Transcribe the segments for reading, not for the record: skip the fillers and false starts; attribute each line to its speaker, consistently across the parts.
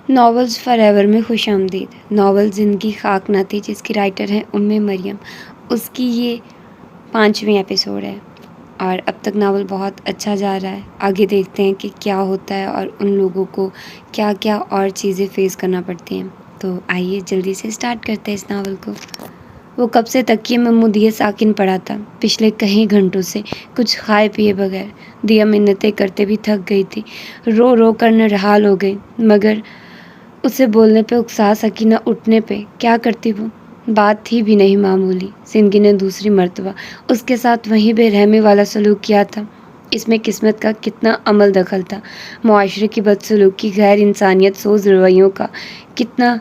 Speaker 1: Novels for ever میں خوش آمدید۔ ناول زندگی خاک نہ تھی جس کی رائٹر ہیں مریم، اس کی یہ 5ویں ایپیسوڈ ہے اور اب تک ناول بہت اچھا جا رہا ہے۔ آگے دیکھتے ہیں کہ کیا ہوتا ہے اور ان لوگوں کو کیا کیا اور چیزیں فیس کرنا پڑتی ہیں۔ تو آئیے جلدی سے سٹارٹ کرتے ہیں اس ناول کو۔ وہ کب سے تکیے میں منہ دیے ساکن پڑا تھا، پچھلے کئی گھنٹوں سے کچھ کھائے پیے بغیر۔ دیا منتیں کرتے بھی تھک گئی تھی، رو رو کر نرحال ہو گئی، مگر اسے بولنے پہ اکسا سکی نہ اٹھنے پہ۔ کیا کرتی وہ؟ بات تھی بھی نہیں معمولی۔ زندگی نے دوسری مرتبہ اس کے ساتھ وہی بے رحمی والا سلوک کیا تھا۔ اس میں قسمت کا کتنا عمل دخل تھا، معاشرے کی بدسلوکی، غیر انسانیت سوز رویوں کا کتنا۔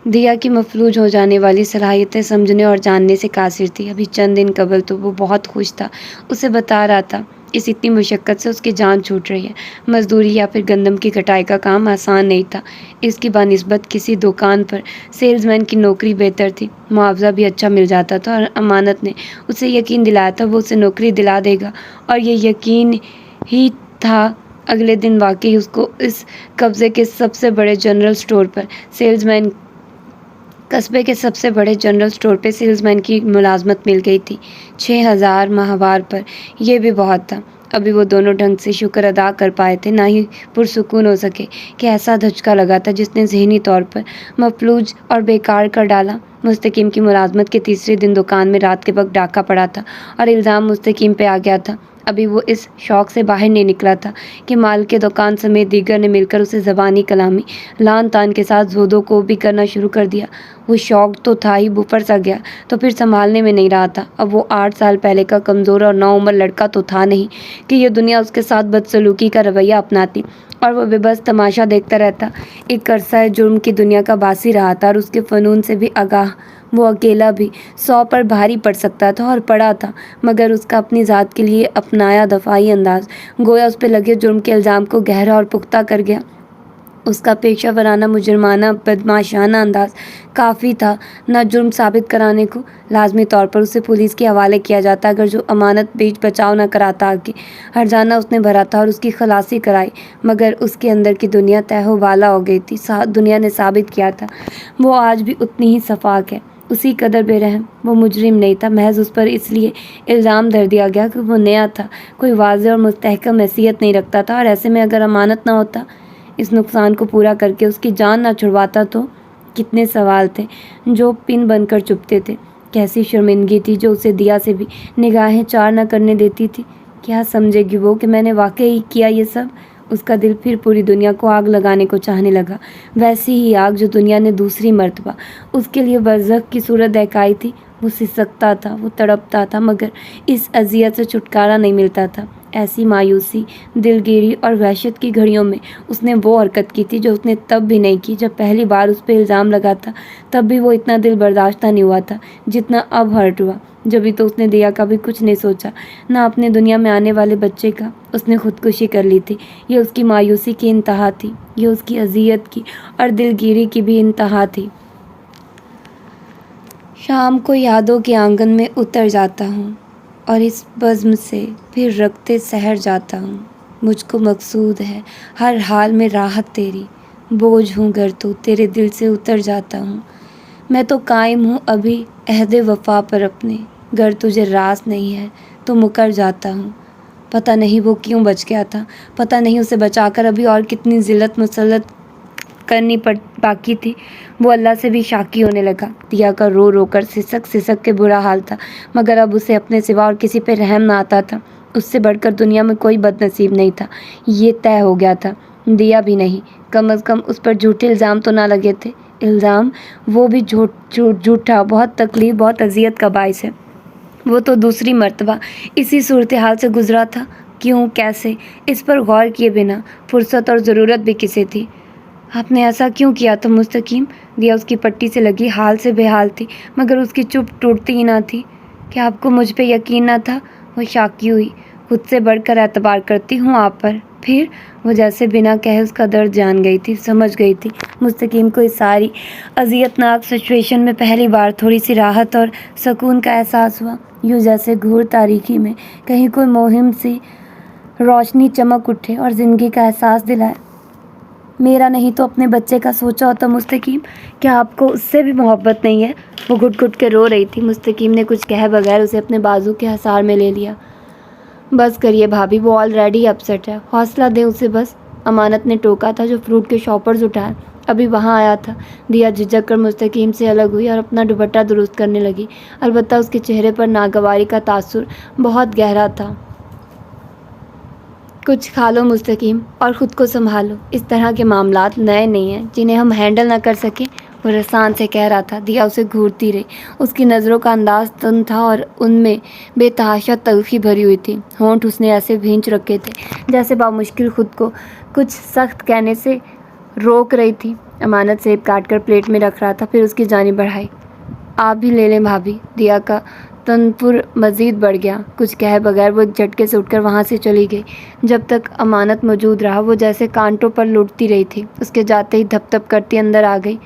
Speaker 1: دیا کی مفلوج ہو جانے والی صلاحیتیں سمجھنے اور جاننے سے قاصر تھی۔ ابھی چند دن قبل تو وہ بہت خوش تھا، اسے بتا رہا تھا اس اتنی مشقت سے اس کی جان چھوٹ رہی ہے۔ مزدوری یا پھر گندم کی کٹائی کا کام آسان نہیں تھا، اس کی بنسبت کسی دکان پر سیلز مین کی نوکری بہتر تھی، معاوضہ بھی اچھا مل جاتا تھا، اور امانت نے اسے یقین دلایا تھا وہ اسے نوکری دلا دے گا، اور یہ یقین ہی تھا۔ اگلے دن واقعی اس کو اس قصبے کے سب سے بڑے جنرل اسٹور پہ سیلز مین کی ملازمت مل گئی تھی۔ 6,000 ماہوار پر یہ بھی بہت تھا۔ ابھی وہ دونوں ڈھنگ سے شکر ادا کر پائے تھے، نہ ہی پرسکون ہو سکے کہ ایسا دھچکا لگا تھا جس نے ذہنی طور پر مفلوج اور بیکار کر ڈالا۔ مستقیم کی ملازمت کے تیسرے دن دکان میں رات کے وقت ڈاکہ پڑا تھا اور الزام مستقیم پہ آ گیا تھا۔ ابھی وہ اس شوق سے باہر نہیں نکلا تھا کہ مالک دکان سمیت دیگر نے مل کر اسے زبانی کلامی لعن طعن کے ساتھ زودو کو بھی کرنا شروع کر دیا۔ وہ شوق تو تھا ہی، بفر سا گیا تو پھر سنبھالنے میں نہیں رہا تھا۔ اب وہ 8 سال پہلے کا کمزور اور نوعمر لڑکا تو تھا نہیں کہ یہ دنیا اس کے ساتھ بدسلوکی کا رویہ اپناتی اور وہ بے بس تماشا دیکھتا رہتا۔ ایک عرصہ جرم کی دنیا کا باسی رہا تھا اور اس کے فنون سے بھی آگاہ وہ اکیلا بھی 100 پر بھاری پڑ سکتا تھا اور پڑا تھا، مگر اس کا اپنی ذات کے لیے اپنایا دفاعی انداز گویا اس پہ لگے جرم کے الزام کو گہرا اور پختہ کر گیا۔ اس کا پیشہ ورانہ مجرمانہ بدمعاشانہ انداز کافی تھا، نہ جرم ثابت کرانے کو لازمی طور پر اسے پولیس کے حوالے کیا جاتا اگر جو امانت بیچ بچاؤ نہ کراتا۔ آگے ہرجانہ اس نے بھرا تھا اور اس کی خلاصی کرائی، مگر اس کے اندر کی دنیا تہو بالا ہو گئی تھی۔ دنیا نے ثابت کیا تھا وہ آج بھی اتنی ہی شفاق ہے، اسی قدر بے رحم۔ وہ مجرم نہیں تھا، محض اس پر اس لیے الزام دھر دیا گیا کہ وہ نیا تھا، کوئی واضح اور مستحکم حیثیت نہیں رکھتا تھا، اور ایسے میں اگر امانت نہ ہوتا، اس نقصان کو پورا کر کے اس کی جان نہ چھڑواتا تو کتنے سوال تھے جو پن بن کر چپتے تھے۔ کیسی شرمندگی تھی جو اسے دیا سے بھی نگاہیں چار نہ کرنے دیتی تھی۔ کیا سمجھے گی وہ کہ میں نے واقعی کیا یہ سب؟ اس کا دل پھر پوری دنیا کو آگ لگانے کو چاہنے لگا، ویسی ہی آگ جو دنیا نے دوسری مرتبہ اس کے لیے برزخ کی صورت دکھائی تھی۔ وہ سسکتا تھا، وہ تڑپتا تھا، مگر اس اذیت سے چھٹکارا نہیں ملتا تھا۔ ایسی مایوسی، دلگیری اور وحشت کی گھڑیوں میں اس نے وہ حرکت کی تھی جو اس نے تب بھی نہیں کی جب پہلی بار اس پہ الزام لگا تھا۔ تب بھی وہ اتنا دل برداشتہ نہیں ہوا تھا جتنا اب ہرٹ ہوا۔ جبھی تو اس نے دیا کا بھی کچھ نہیں سوچا، نہ اپنے دنیا میں آنے والے بچے کا۔ اس نے خودکشی کر لی تھی۔ یہ اس کی مایوسی کی انتہا تھی، یہ اس کی اذیت کی اور دلگیری کی بھی انتہا تھی۔ شام کو یادوں کے آنگن میں اتر جاتا ہوں اور اس بزم سے پھر رکھتے سحر جاتا ہوں۔ مجھ کو مقصود ہے ہر حال میں راحت تیری، بوجھ ہوں گر تو تیرے دل سے اتر جاتا ہوں۔ میں تو قائم ہوں ابھی عہد وفا پر اپنے، گر تجھے راس نہیں ہے تو مکر جاتا ہوں۔ پتہ نہیں وہ کیوں بچ گیا تھا، پتہ نہیں اسے بچا کر ابھی اور کتنی ذلت مسلط کرنی باقی تھی۔ وہ اللہ سے بھی شاکی ہونے لگا۔ دیا کا رو رو کر سسک کے برا حال تھا، مگر اب اسے اپنے سوا اور کسی پہ رحم نہ آتا تھا۔ اس سے بڑھ کر دنیا میں کوئی بد نصیب نہیں تھا، یہ طے ہو گیا تھا۔ دیا بھی نہیں، کم از کم اس پر جھوٹے الزام تو نہ لگے تھے۔ الزام وہ بھی جھوٹا، بہت تکلیف، بہت اذیت کا باعث ہے۔ وہ تو دوسری مرتبہ اسی صورتحال سے گزرا تھا۔ کیوں، کیسے، اس پر غور کیے بنا فرصت اور ضرورت بھی کسے تھی؟ آپ نے ایسا کیوں کیا تھا مستقیم؟ دیا اس کی پٹی سے لگی حال سے بے حال تھی، مگر اس کی چپ ٹوٹتی ہی نہ تھی۔ کیا آپ کو مجھ پہ یقین نہ تھا؟ وہ شاکی ہوئی۔ خود سے بڑھ کر اعتبار کرتی ہوں آپ پر۔ پھر وہ جیسے بنا کہے اس کا درد جان گئی تھی، سمجھ گئی تھی۔ مستقیم کو اس ساری اذیت ناک سچویشن میں پہلی بار تھوڑی سی راحت اور سکون کا احساس ہوا، یوں جیسے گھور تاریکی میں کہیں کوئی مہم سی روشنی چمک اٹھے اور زندگی کا احساس دلائے۔ میرا نہیں تو اپنے بچے کا سوچا ہوتا مستقیم، کیا آپ کو اس سے بھی محبت نہیں ہے؟ وہ گھٹ گھٹ کے رو رہی تھی۔ مستقیم نے کچھ کہے بغیر اسے اپنے بازو کے حصار میں لے لیا۔ بس کریے بھابھی، وہ آلریڈی اپسیٹ ہے، حوصلہ دیں اسے بس، امانت نے ٹوکا تھا جو فروٹ کے شاپرز اٹھائے ابھی وہاں آیا تھا۔ دیا جھجک کر مستقیم سے الگ ہوئی اور اپنا دوپٹہ درست کرنے لگی، البتہ اس کے چہرے پر ناگواری کا تاثر بہت گہرا تھا۔ کچھ کھا لو مستقیم اور خود کو سنبھالو، اس طرح کے معاملات نئے نہیں ہیں جنہیں ہم ہینڈل نہ کر سکیں، وہ رسان سے کہہ رہا تھا۔ دیا اسے گھورتی رہی، اس کی نظروں کا انداز تند تھا اور ان میں بے تحاشا تلخی بھری ہوئی تھی۔ ہونٹ اس نے ایسے بھینچ رکھے تھے جیسے بامشکل خود کو کچھ سخت کہنے سے روک رہی تھی۔ امانت سیب کاٹ کر پلیٹ میں رکھ رہا تھا، پھر اس کی جانب بڑھائی۔ آپ بھی لے لیں بھابھی۔ دیا کا تنفر مزید بڑھ گیا۔ کچھ کہے بغیر وہ ایک جھٹکے سے اٹھ کر وہاں سے چلی گئی۔ جب تک امانت موجود رہا وہ جیسے کانٹوں پر لڑتی رہی تھی۔ اس کے جاتے ہی دھپ دھپ کرتی اندر آ گئی۔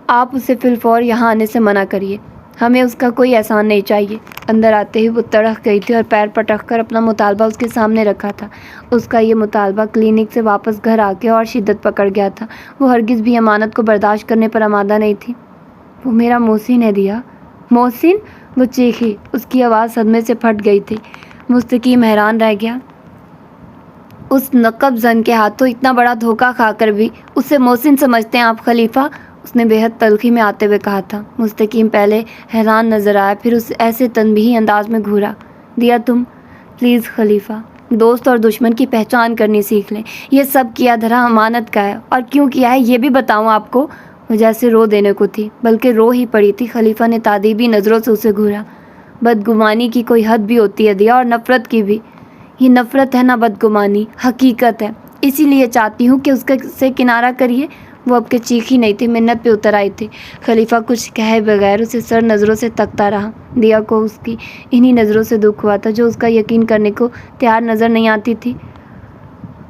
Speaker 1: آپ اسے فی الفور یہاں آنے سے منع کریے، ہمیں اس کا کوئی احسان نہیں چاہیے۔ اندر آتے ہی وہ تڑک گئی تھی اور پیر پٹک کر اپنا مطالبہ اس کے سامنے رکھا تھا۔ اس کا یہ مطالبہ کلینک سے واپس گھر آ کے اور شدت پکڑ گیا تھا۔ وہ ہرگز بھی امانت کو برداشت کرنے پر آمادہ نہیں تھی۔ وہ میرا محسن ہے دیا۔ محسن؟ وہ چیخی، اس کی آواز صدمے سے پھٹ گئی تھی۔ مستقیم حیران رہ گیا۔ اس نقب زن کے ہاتھوں اتنا بڑا دھوکہ کھا کر بھی اسے محسن سمجھتے ہیں آپ خلیفہ؟ اس نے بے حد تلخی میں آتے ہوئے کہا تھا۔ مستقیم پہلے حیران نظر آیا، پھر اس ایسے تنبیہی انداز میں گھورا۔ دیا تم پلیز خلیفہ، دوست اور دشمن کی پہچان کرنی سیکھ لیں۔ یہ سب کیا دھرا امانت کا ہے، اور کیوں کیا ہے یہ بھی بتاؤں آپ کو؟ وہ جیسے رو دینے کو تھی، بلکہ رو ہی پڑی تھی۔ خلیفہ نے تادیبی نظروں سے اسے گھورا۔ بدگمانی کی کوئی حد بھی ہوتی ہے دیا، اور نفرت کی بھی۔ یہ نفرت ہے نہ بدگمانی، حقیقت ہے، اسی لیے چاہتی ہوں کہ اس سے کنارہ کریے۔ وہ اب کے چیخی نہیں تھی، منت پہ اتر آئی تھی۔ خلیفہ کچھ کہے بغیر اسے سر نظروں سے تکتا رہا۔ دیا کو اس کی انہی نظروں سے دکھ ہوا تھا جو اس کا یقین کرنے کو تیار نظر نہیں آتی تھی۔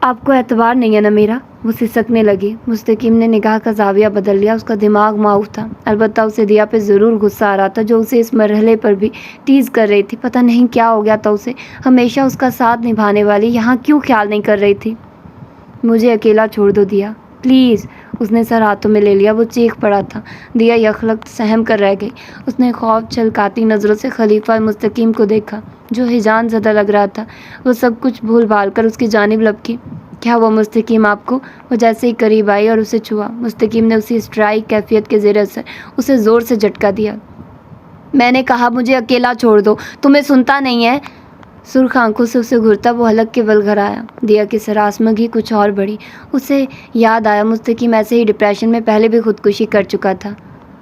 Speaker 1: آپ کو اعتبار نہیں ہے نا میرا؟ وہ سسکنے لگی۔ مستقیم نے نگاہ کا زاویہ بدل لیا۔ اس کا دماغ معاف تھا، البتہ اسے دیا پہ ضرور غصہ آ رہا تھا جو اسے اس مرحلے پر بھی ٹیز کر رہی تھی۔ پتہ نہیں کیا ہو گیا تھا اسے، ہمیشہ اس کا ساتھ نبھانے والی یہاں کیوں خیال نہیں کر رہی تھی؟ مجھے اکیلا چھوڑ دو دیا پلیز۔ اس نے سر ہاتھوں میں لے لیا، وہ چیخ پڑا تھا۔ دیا یکلخت سہم کر رہ گئی۔ اس نے خوف چھلکاتی نظروں سے خلیفہ مستقیم کو دیکھا جو ہیجان زدہ لگ رہا تھا۔ وہ سب کچھ بھول بھال کر اس کی جانب لپکی۔ کیا ہوا مستقیم آپ کو؟ وہ جیسے ہی قریب آئی اور اسے چھوا، مستقیم نے اسی اسٹرائک کیفیت کے زیر اثر اسے زور سے جھٹکا دیا۔ میں نے کہا مجھے اکیلا چھوڑ دو، تمہیں سنتا نہیں ہے؟ سرخ آنکھوں سے اسے گھرتا وہ حلق کے بل گھر آیا۔ دیا کی سراسمگی کچھ اور بڑھی۔ اسے یاد آیا مستقیم ایسے ہی ڈپریشن میں پہلے بھی خودکشی کر چکا تھا۔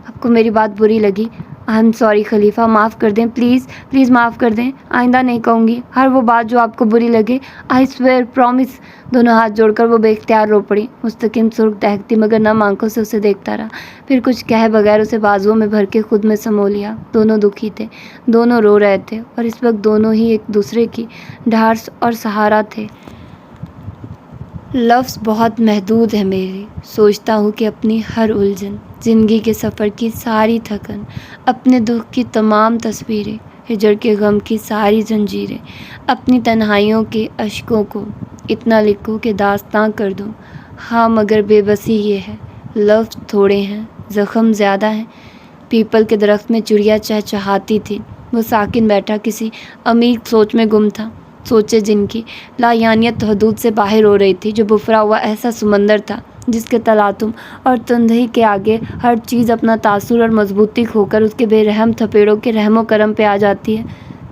Speaker 1: آپ کو میری بات بری لگی؟ آئی ایم سوری خلیفہ، معاف کر دیں پلیز پلیز، معاف کر دیں، آئندہ نہیں کہوں گی ہر وہ بات جو آپ کو بری لگے، آئی سویئر، پرومس۔ دونوں ہاتھ جوڑ کر وہ بے اختیار رو پڑی۔ مستقیم سرخ دہکتی مگر نم آنکھوں سے اسے دیکھتا رہا، پھر کچھ کہے بغیر اسے بازوؤں میں بھر کے خود میں سمو لیا۔ دونوں دکھی تھے، دونوں رو رہے تھے، اور اس وقت دونوں ہی ایک دوسرے کی ڈھارس اور سہارا تھے۔ لفظ بہت محدود ہے میرے، سوچتا ہوں کہ اپنی ہر الجھن، زندگی کے سفر کی ساری تھکن، اپنے دکھ کی تمام تصویریں، ہجر کے غم کی ساری زنجیریں، اپنی تنہائیوں کے اشکوں کو اتنا لکھوں کہ داستاں کر دوں۔ ہاں مگر بے بسی یہ ہے، لفظ تھوڑے ہیں، زخم زیادہ ہیں۔ پیپل کے درخت میں چڑیا چہچہاتی تھی۔ وہ ساکن بیٹھا کسی عمیق سوچ میں گم تھا، سوچے جن کی لایعنیت حدود سے باہر ہو رہی تھی، جو بفرا ہوا ایسا سمندر تھا جس کے تلاطم اور تندہی کے آگے ہر چیز اپنا تاثر اور مضبوطی کھو کر اس کے بے رحم تھپیڑوں کے رحم و کرم پہ آ جاتی ہے۔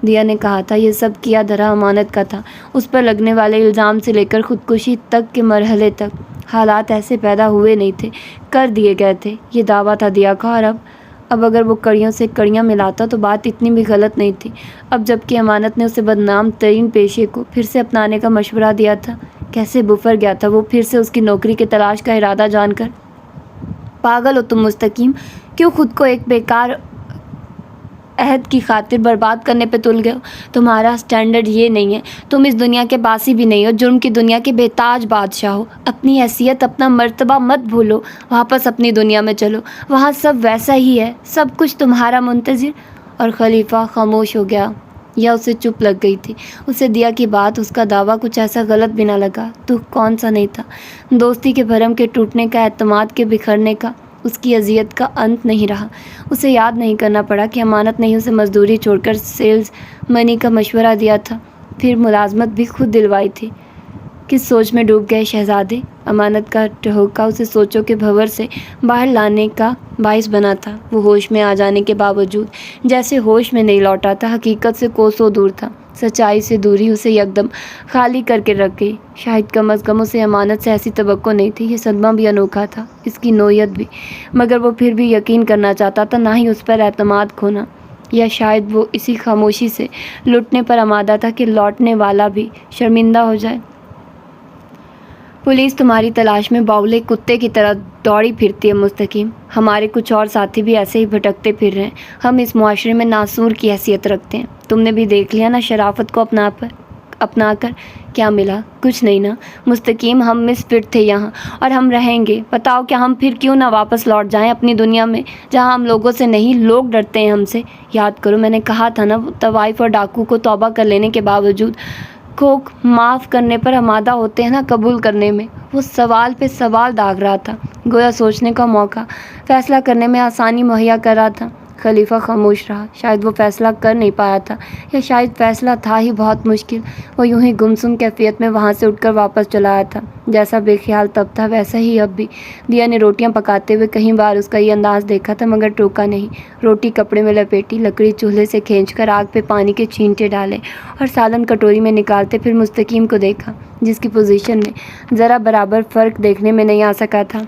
Speaker 1: دیا نے کہا تھا یہ سب کیا دھرا امانت کا تھا، اس پر لگنے والے الزام سے لے کر خودکشی تک کے مرحلے تک حالات ایسے پیدا ہوئے نہیں تھے، کر دیے گئے تھے، یہ دعویٰ تھا دیا کا۔ اور اب اگر وہ کڑیوں سے کڑیاں ملاتا تو بات اتنی بھی غلط نہیں تھی۔ اب جب کہ امانت نے اسے بدنام ترین پیشے کو پھر سے اپنانے کا مشورہ دیا تھا، کیسے بفر گیا تھا وہ پھر سے اس کی نوکری کی تلاش کا ارادہ جان کر۔ پاگل ہو تم مستقیم، کیوں خود کو ایک بیکار عہد کی خاطر برباد کرنے پہ تل گئے ہو؟ تمہارا سٹینڈرڈ یہ نہیں ہے، تم اس دنیا کے باسی بھی نہیں ہو، جرم کی دنیا کے بے تاج بادشاہ ہو۔ اپنی حیثیت، اپنا مرتبہ مت بھولو، واپس اپنی دنیا میں چلو، وہاں سب ویسا ہی ہے، سب کچھ تمہارا منتظر۔ اور خلیفہ خاموش ہو گیا۔ یا اسے چپ لگ گئی تھی؟ اسے دیا کی بات، اس کا دعویٰ کچھ ایسا غلط بھی نہ لگا۔ دکھ کون سا نہیں تھا؟ دوستی کے بھرم کے ٹوٹنے کا، اعتماد کے بکھرنے کا، اس کی اذیت کا انت نہیں رہا۔ اسے یاد نہیں کرنا پڑا کہ امانت نے اسے مزدوری چھوڑ کر سیلز منی کا مشورہ دیا تھا، پھر ملازمت بھی خود دلوائی تھی۔ کس سوچ میں ڈوب گئے شہزادے؟ امانت کا ٹھہکا اسے سوچوں کے بھنور سے باہر لانے کا باعث بنا تھا۔ وہ ہوش میں آ جانے کے باوجود جیسے ہوش میں نہیں لوٹا تھا، حقیقت سے کوسوں دور تھا۔ سچائی سے دوری اسے یکدم خالی کر کے رکھ گئی۔ شاید کم از کم اسے امانت سے ایسی توقع نہیں تھی۔ یہ صدمہ بھی انوکھا تھا، اس کی نوعیت بھی، مگر وہ پھر بھی یقین کرنا چاہتا تھا، نہ ہی اس پر اعتماد کھونا، یا شاید وہ اسی خاموشی سے لٹنے پر آمادہ تھا کہ لوٹنے والا بھی شرمندہ ہو جائے۔ پولیس تمہاری تلاش میں باولے کتے کی طرح دوڑی پھرتی ہے مستقیم۔ ہمارے کچھ اور ساتھی بھی ایسے ہی بھٹکتے پھر رہے ہیں۔ ہم اس معاشرے میں ناسور کی حیثیت رکھتے ہیں۔ تم نے بھی دیکھ لیا نا شرافت کو اپنا کر کیا ملا؟ کچھ نہیں نا۔ مستقیم ہم مس فٹ تھے یہاں، اور ہم رہیں گے۔ بتاؤ کہ ہم پھر کیوں نہ واپس لوٹ جائیں اپنی دنیا میں، جہاں ہم لوگوں سے نہیں، لوگ ڈرتے ہیں ہم سے۔ یاد کرو میں نے کہا تھا نا، طوائف اور ڈاکو کو توبہ کر لینے کے باوجود کھوک معاف کرنے پر آمادہ ہوتے ہیں نا قبول کرنے میں۔ وہ سوال پہ سوال داغ رہا تھا، گویا سوچنے کا موقع، فیصلہ کرنے میں آسانی مہیا کر رہا تھا۔ خلیفہ خاموش رہا۔ شاید وہ فیصلہ کر نہیں پایا تھا، یا شاید فیصلہ تھا ہی بہت مشکل۔ وہ یوں ہی گمسم کیفیت میں وہاں سے اٹھ کر واپس چلا آیا تھا۔ جیسا بے خیال تب تھا ویسا ہی اب بھی۔ دیا نے روٹیاں پکاتے ہوئے کئی بار اس کا یہ انداز دیکھا تھا، مگر ٹوکا نہیں۔ روٹی کپڑے میں لپیٹی، لکڑی چولہے سے کھینچ کر آگ پہ پانی کے چھینٹے ڈالے اور سالن کٹوری میں نکالتے، پھر مستقیم کو دیکھا، جس کی پوزیشن میں ذرا برابر فرق دیکھنے میں نہیں آ سکا تھا۔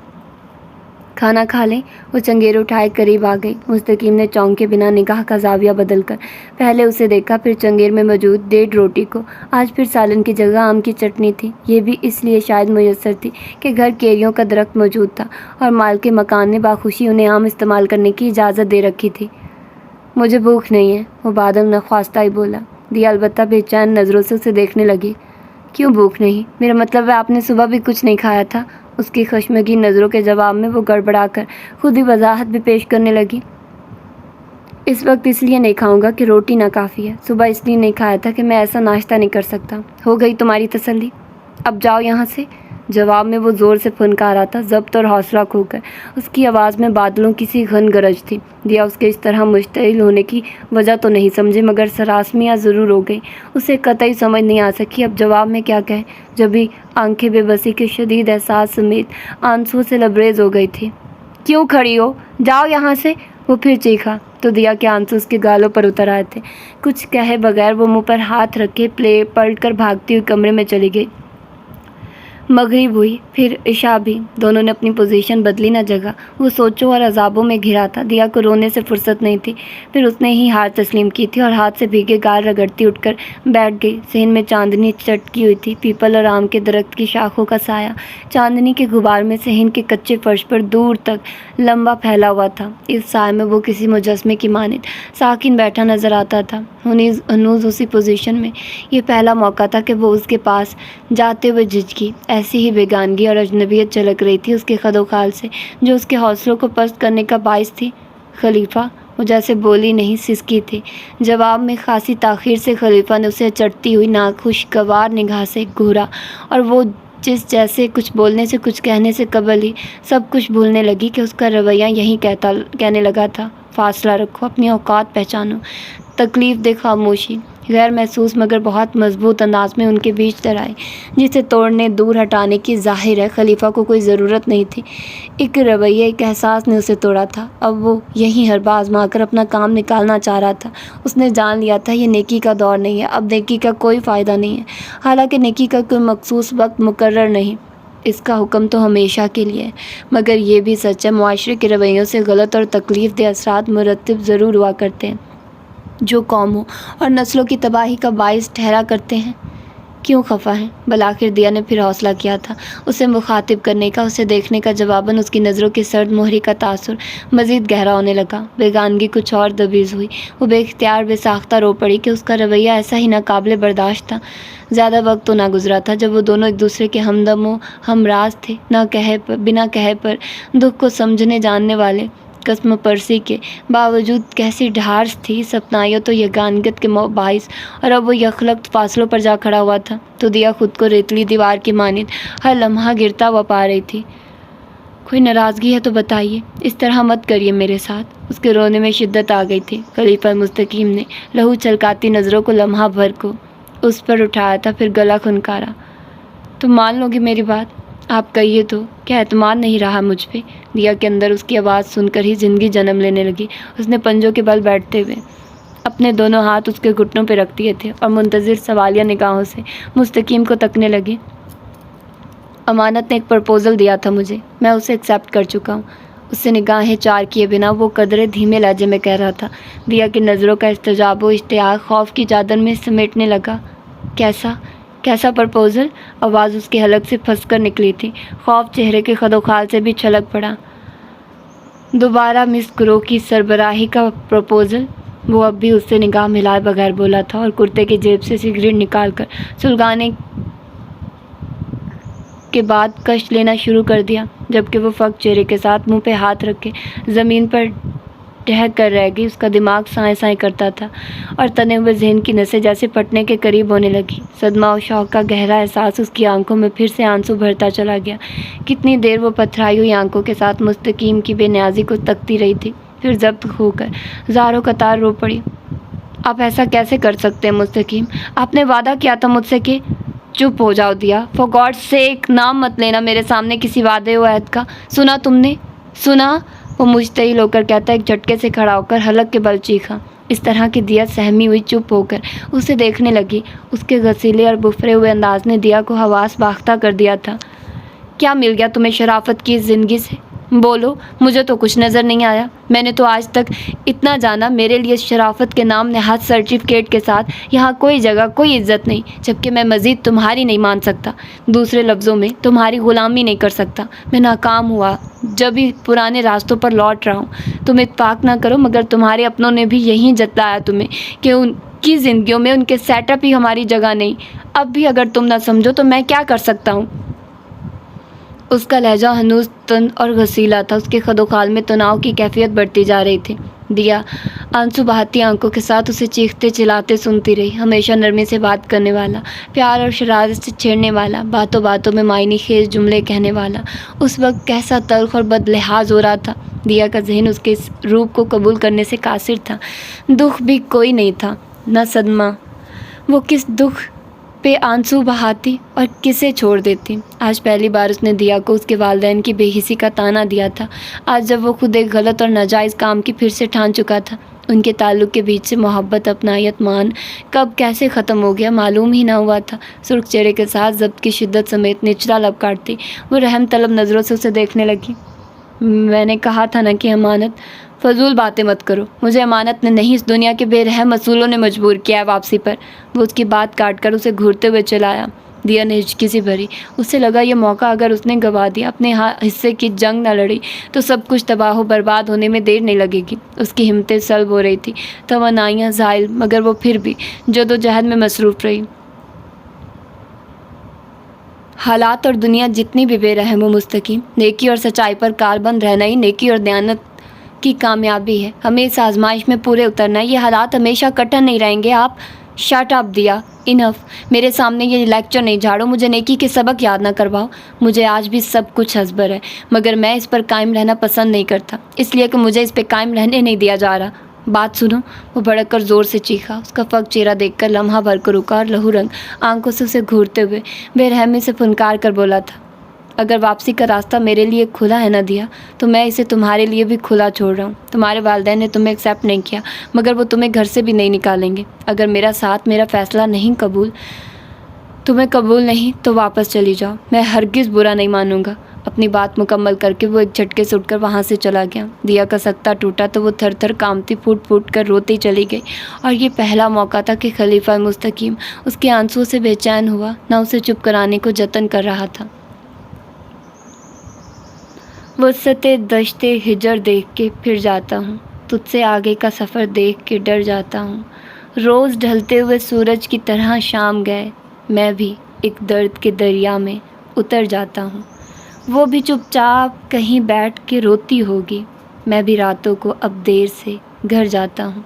Speaker 1: کھانا کھا لیں؟ وہ چنگیرے اٹھائے قریب آ گئی۔ مستقیم نے چونکے بنا نگاہ کا زاویہ بدل کر پہلے اسے دیکھا، پھر چنگیر میں موجود ڈیڑھ روٹی کو۔ آج پھر سالن کی جگہ آم کی چٹنی تھی۔ یہ بھی اس لیے شاید میسر تھی کہ گھر کیریوں کا درخت موجود تھا، اور مالک مکان نے باخوشی انہیں آم استعمال کرنے کی اجازت دے رکھی تھی۔ مجھے بھوک نہیں ہے، وہ بادم نخواستہ ہی بولا۔ دیا البتہ بے چین نظروں سے اسے دیکھنے لگی۔ کیوں بھوک نہیں؟ میرا مطلب ہے آپ نے صبح بھی کچھ نہیں کھایا تھا۔ اس کی خشمگین نظروں کے جواب میں وہ گڑبڑا کر خود ہی وضاحت بھی پیش کرنے لگی۔ اس وقت اس لیے نہیں کھاؤں گا کہ روٹی ناکافی ہے۔ صبح اس لیے نہیں کھایا تھا کہ میں ایسا ناشتہ نہیں کر سکتا۔ ہو گئی تمہاری تسلی؟ اب جاؤ یہاں سے۔ جواب میں وہ زور سے پھنکارا تھا، ضبط اور حوصلہ کھو کر۔ اس کی آواز میں بادلوں کی سی گھن گرج تھی۔ دیا اس کے اس طرح مشتعل ہونے کی وجہ تو نہیں سمجھے، مگر سراسمیہ ضرور ہو گئی۔ اسے قطعی سمجھ نہیں آ سکی اب جواب میں کیا کہے، جبھی آنکھیں بے بسی کے شدید احساس سمیت آنسوؤں سے لبریز ہو گئی تھی۔ کیوں کھڑی ہو؟ جاؤ یہاں سے، وہ پھر چیخا تو دیا کے آنسو اس کے گالوں پر اتر آئے تھے۔ کچھ کہے بغیر وہ منہ پر ہاتھ رکھے پلٹ کر بھاگتی ہوئی کمرے میں چلی گئی۔ مغرب ہوئی، پھر عشاء بھی۔ دونوں نے اپنی پوزیشن بدلی نہ جگہ۔ وہ سوچوں اور عذابوں میں گھرا تھا۔ دیا کو رونے سے فرصت نہیں تھی۔ پھر اس نے ہی ہار تسلیم کی تھی اور ہاتھ سے بھیگے گال رگڑتی اٹھ کر بیٹھ گئی۔ صحن میں چاندنی چٹکی ہوئی تھی، پیپل اور آم کے درخت کی شاخوں کا سایہ چاندنی کے غبار میں صحن کے کچے فرش پر دور تک لمبا پھیلا ہوا تھا۔ اس سائے میں وہ کسی مجسمے کی مانند ساکن بیٹھا نظر آتا تھا، ہنوز اسی پوزیشن میں۔ یہ پہلا موقع تھا کہ وہ اس کے پاس جاتے ہوئے جھجکی۔ ایسی ہی بیگانگی اور اجنبیت جھلک رہی تھی اس کے خد و خال سے، جو اس کے حوصلوں کو پست کرنے کا باعث تھی۔ خلیفہ؟ وہ جیسے بولی نہیں، سسکی تھی۔ جواب میں خاصی تاخیر سے خلیفہ نے اسے چڑھتی ہوئی ناخوشگوار نگاہ سے گھورا، اور وہ جیسے کچھ بولنے سے، کچھ کہنے سے قبل ہی سب کچھ بھولنے لگی کہ اس کا رویہ یہی کہنے لگا تھا۔ فاصلہ رکھو، اپنی اوقات پہچانو۔ تکلیف دہ خاموشی غیر محسوس مگر بہت مضبوط انداز میں ان کے بیچ در آئی، جسے توڑنے، دور ہٹانے کی ظاہر ہے خلیفہ کو کوئی ضرورت نہیں تھی۔ ایک رویہ، ایک احساس نے اسے توڑا تھا۔ اب وہ یہی حربہ آزما کر اپنا کام نکالنا چاہ رہا تھا۔ اس نے جان لیا تھا یہ نیکی کا دور نہیں ہے، اب نیکی کا کوئی فائدہ نہیں ہے، حالانکہ نیکی کا کوئی مخصوص وقت مقرر نہیں، اس کا حکم تو ہمیشہ کے لیے ہے۔ مگر یہ بھی سچ ہے، معاشرے کے رویوں سے غلط اور تکلیف دہ اثرات مرتب ضرور ہوا کرتے ہیں، جو قوموں اور نسلوں کی تباہی کا باعث ٹھہرا کرتے ہیں۔ کیوں خفا ہیں؟ بالآخر دیا نے پھر حوصلہ کیا تھا اسے مخاطب کرنے کا۔ اسے دیکھنے کا جواباً اس کی نظروں کی سرد مہری کا تاثر مزید گہرا ہونے لگا۔ بیگانگی کچھ اور دبیز ہوئی۔ وہ بے اختیار بے ساختہ رو پڑی کہ اس کا رویہ ایسا ہی ناقابل برداشت تھا۔ زیادہ وقت تو نہ گزرا تھا جب وہ دونوں ایک دوسرے کے ہمدم و ہم راز تھے، بنا کہے پر دکھ کو سمجھنے جاننے والے۔ قسم پرسی کے باوجود کیسی ڈھارس تھی اس اپنائیوں تو یگانگت کے باعث، اور اب وہ یکلخت فاصلوں پر جا کھڑا ہوا تھا تو دیا خود کو ریتلی دیوار کی مانند ہر لمحہ گرتا ہوا پا رہی تھی۔ کوئی ناراضگی ہے تو بتائیے، اس طرح مت کریے میرے ساتھ۔ اس کے رونے میں شدت آ گئی تھی۔ خلیفہ مستقیم نے لہو چھلکاتی نظروں کو لمحہ بھر کو اس پر اٹھایا تھا، پھر گلا کھنکارا۔ تم مان لو گی میری بات؟ آپ کہیے تو کیا اعتماد نہیں رہا مجھ پہ؟ دیا کے اندر اس کی آواز سن کر ہی زندگی جنم لینے لگی۔ اس نے پنجوں کے بل بیٹھتے ہوئے اپنے دونوں ہاتھ اس کے گھٹنوں پہ رکھ دیے تھے اور منتظر سوالیہ نگاہوں سے مستقیم کو تکنے لگی۔ امانت نے ایک پرپوزل دیا تھا مجھے، میں اسے ایکسیپٹ کر چکا ہوں۔ اس سے نگاہیں چار کیے بنا وہ قدرے دھیمے لہجے میں کہہ رہا تھا۔ دیا کی نظروں کا استجاب و اشتیاق خوف کی چادر میں سمیٹنے لگا۔ کیسا پرپوزل؟ آواز اس کے حلق سے پھنس کر نکلی تھی۔ خوف چہرے کے خد و خال سے بھی چھلک پڑا۔ دوبارہ مس کرو کی سربراہی کا پرپوزل؟ وہ اب بھی اس سے نگاہ ملائے بغیر بولا تھا اور کرتے کی جیب سے سگریٹ نکال کر سلگانے کے بعد کش لینا شروع کر دیا، جبکہ وہ فقط چہرے کے ساتھ منہ پہ ہاتھ رکھے زمین پر ٹھہر کر رہ گئی۔ اس کا دماغ سائیں سائیں کرتا تھا اور تنے ہوئے ذہن کی نسیں جیسے پھٹنے کے قریب ہونے لگی۔ صدمہ و شوق کا گہرا احساس اس کی آنکھوں میں پھر سے آنسو بھرتا چلا گیا۔ کتنی دیر وہ پتھرائی ہوئی آنکھوں کے ساتھ مستقیم کی بے نیازی کو تکتی رہی تھی، پھر ضبط ہو کر زاروں قطار رو پڑی۔ آپ ایسا کیسے کر سکتے ہیں مستقیم؟ آپ نے وعدہ کیا تھا مجھ سے کہ… چپ ہو جاؤ دیا، فار گاڈ سیک نام مت لینا میرے سامنے کسی وعدے و عہد کا۔ سنا تم نے؟ سنا؟ وہ مشتعل ہو کر کہتا ایک جھٹکے سے کھڑا ہو کر حلق کے بل چیخا۔ اس طرح کہ دیا سہمی ہوئی چپ ہو کر اسے دیکھنے لگی۔ اس کے غسیلے اور بفرے ہوئے انداز نے دیا کو حواس باختہ کر دیا تھا۔ کیا مل گیا تمہیں شرافت کی اس زندگی سے؟ بولو، مجھے تو کچھ نظر نہیں آیا۔ میں نے تو آج تک اتنا جانا، میرے لیے شرافت کے نام نہاد سرٹیفکیٹ کے ساتھ یہاں کوئی جگہ، کوئی عزت نہیں، جبکہ میں مزید تمہاری نہیں مان سکتا۔ دوسرے لفظوں میں تمہاری غلامی نہیں کر سکتا۔ میں ناکام ہوا جب بھی پرانے راستوں پر لوٹ رہا ہوں۔ تم اتفاق نہ کرو مگر تمہارے اپنوں نے بھی یہی جتلایا تمہیں کہ ان کی زندگیوں میں ان کے سیٹ اپ ہی ہماری جگہ نہیں۔ اب بھی اگر تم نہ سمجھو تو میں کیا کر سکتا ہوں؟ اس کا لہجہ ہنوز تند اور غسیلا تھا۔ اس کے خد و خال میں تناؤ کی کیفیت بڑھتی جا رہی تھی۔ دیا آنسو بہاتی آنکھوں کے ساتھ اسے چیختے چلاتے سنتی رہی۔ ہمیشہ نرمی سے بات کرنے والا، پیار اور شرارت سے چھیڑنے والا، باتوں باتوں میں معنی خیز جملے کہنے والا، اس وقت کیسا تلخ اور بد لحاظ ہو رہا تھا۔ دیا کا ذہن اس کے اس روپ کو قبول کرنے سے قاصر تھا۔ دکھ بھی کوئی نہیں تھا، نہ صدمہ۔ وہ کس دکھ پہ آنسو بہاتی اور کسے چھوڑ دیتی؟ آج پہلی بار اس نے دیا کو اس کے والدین کی بے حسی کا طعنہ دیا تھا۔ آج جب وہ خود ایک غلط اور ناجائز کام کی پھر سے ٹھان چکا تھا۔ ان کے تعلق کے بیچ سے محبت، اپنائیت، مان کب کیسے ختم ہو گیا معلوم ہی نہ ہوا تھا۔ سرخ چہرے کے ساتھ ضبط کی شدت سمیت نچلا لب کاٹتی وہ رحم طلب نظروں سے اسے دیکھنے لگی۔ میں نے کہا تھا نا کہ امانت، فضول باتیں مت کرو۔ مجھے امانت نے نہیں، اس دنیا کے بے رحم اصولوں نے مجبور کیا ہے واپسی پر۔ وہ اس کی بات کاٹ کر اسے گھورتے ہوئے چلایا۔ دیا نے ہچکی سی بھری۔ اس سے لگا یہ موقع اگر اس نے گنوا دیا، اپنے حصے کی جنگ نہ لڑی تو سب کچھ تباہ و برباد ہونے میں دیر نہیں لگے گی۔ اس کی ہمتیں سلب ہو رہی تھی، توانائیاں زائل، مگر وہ پھر بھی جدوجہد میں مصروف رہی۔ حالات اور دنیا جتنی بھی بے رحم و مستقیم، نیکی اور سچائی پر کاربند رہنا ہی نیکی اور دیانت کی کامیابی ہے۔ ہمیں اس آزمائش میں پورے اترنا ہے۔ یہ حالات ہمیشہ کٹھن نہیں رہیں گے۔ آپ شٹ اپ دیا، انف۔ میرے سامنے یہ لیکچر نہیں جھاڑو، مجھے نیکی کے سبق یاد نہ کرواؤ۔ مجھے آج بھی سب کچھ حسبر ہے، مگر میں اس پر قائم رہنا پسند نہیں کرتا، اس لیے کہ مجھے اس پہ قائم رہنے نہیں دیا جا رہا۔ بات سنو، وہ بھڑک کر زور سے چیخا۔ اس کا فقط چہرہ دیکھ کر لمحہ بھر کو رکا اور لہو رنگ آنکھوں سے اسے گھورتے ہوئے بے رحمی سے پھنکار کر بولا تھا، اگر واپسی کا راستہ میرے لیے کھلا ہے نہ دیا، تو میں اسے تمہارے لیے بھی کھلا چھوڑ رہا ہوں۔ تمہارے والدین نے تمہیں ایکسیپٹ نہیں کیا، مگر وہ تمہیں گھر سے بھی نہیں نکالیں گے۔ اگر میرا ساتھ، میرا فیصلہ تمہیں قبول نہیں تو واپس چلی جاؤ، میں ہرگز برا نہیں مانوں گا۔ اپنی بات مکمل کر کے وہ ایک جھٹکے سے اٹھ کر وہاں سے چلا گیا۔ دیا کا سکتہ ٹوٹا تو وہ تھر تھر کانپتی پھوٹ پھوٹ کر روتی چلی گئی، اور یہ پہلا موقع تھا کہ خلیفہ مستقیم اس کے آنسوؤں سے بے چین ہوا، نہ اسے چپ کرانے کو جتن کر رہا تھا۔ وسعت دشت ہجر دیکھ کے پھر جاتا ہوں، تجھ سے آگے کا سفر دیکھ کے ڈر جاتا ہوں۔ روز ڈھلتے ہوئے سورج کی طرح شام گئے، میں بھی ایک درد کے دریا میں اتر جاتا ہوں۔ وہ بھی چپ چاپ کہیں بیٹھ کے روتی ہوگی، میں بھی راتوں کو اب دیر سے گھر جاتا ہوں،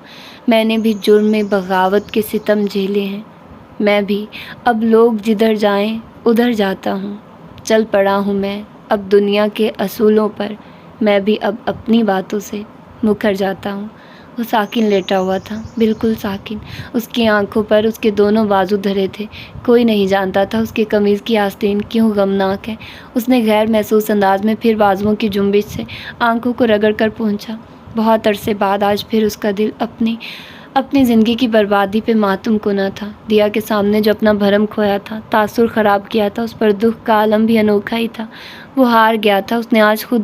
Speaker 1: میں نے بھی جرم بغاوت کے ستم جھیلے ہیں، میں بھی اب لوگ جدھر جائیں ادھر جاتا ہوں، چل پڑا ہوں میں اب دنیا کے اصولوں پر، میں بھی اب اپنی باتوں سے مکر جاتا ہوں۔ وہ ساکن لیٹا ہوا تھا، بالکل ساکن، اس کی آنکھوں پر اس کے دونوں بازو دھرے تھے، کوئی نہیں جانتا تھا اس کی قمیض کی آستین کیوں غمناک ہے۔ اس نے غیر محسوس انداز میں پھر بازوؤں کی جنبش سے آنکھوں کو رگڑ کر پہنچا۔ بہت عرصے بعد آج پھر اس کا دل اپنی زندگی کی بربادی پہ ماتم کنا تھا۔ دیا کے سامنے جو اپنا بھرم کھویا تھا، تاثر خراب کیا تھا، اس پر دکھ کا عالم بھی انوکھا ہی تھا۔ وہ ہار گیا تھا، اس نے آج خود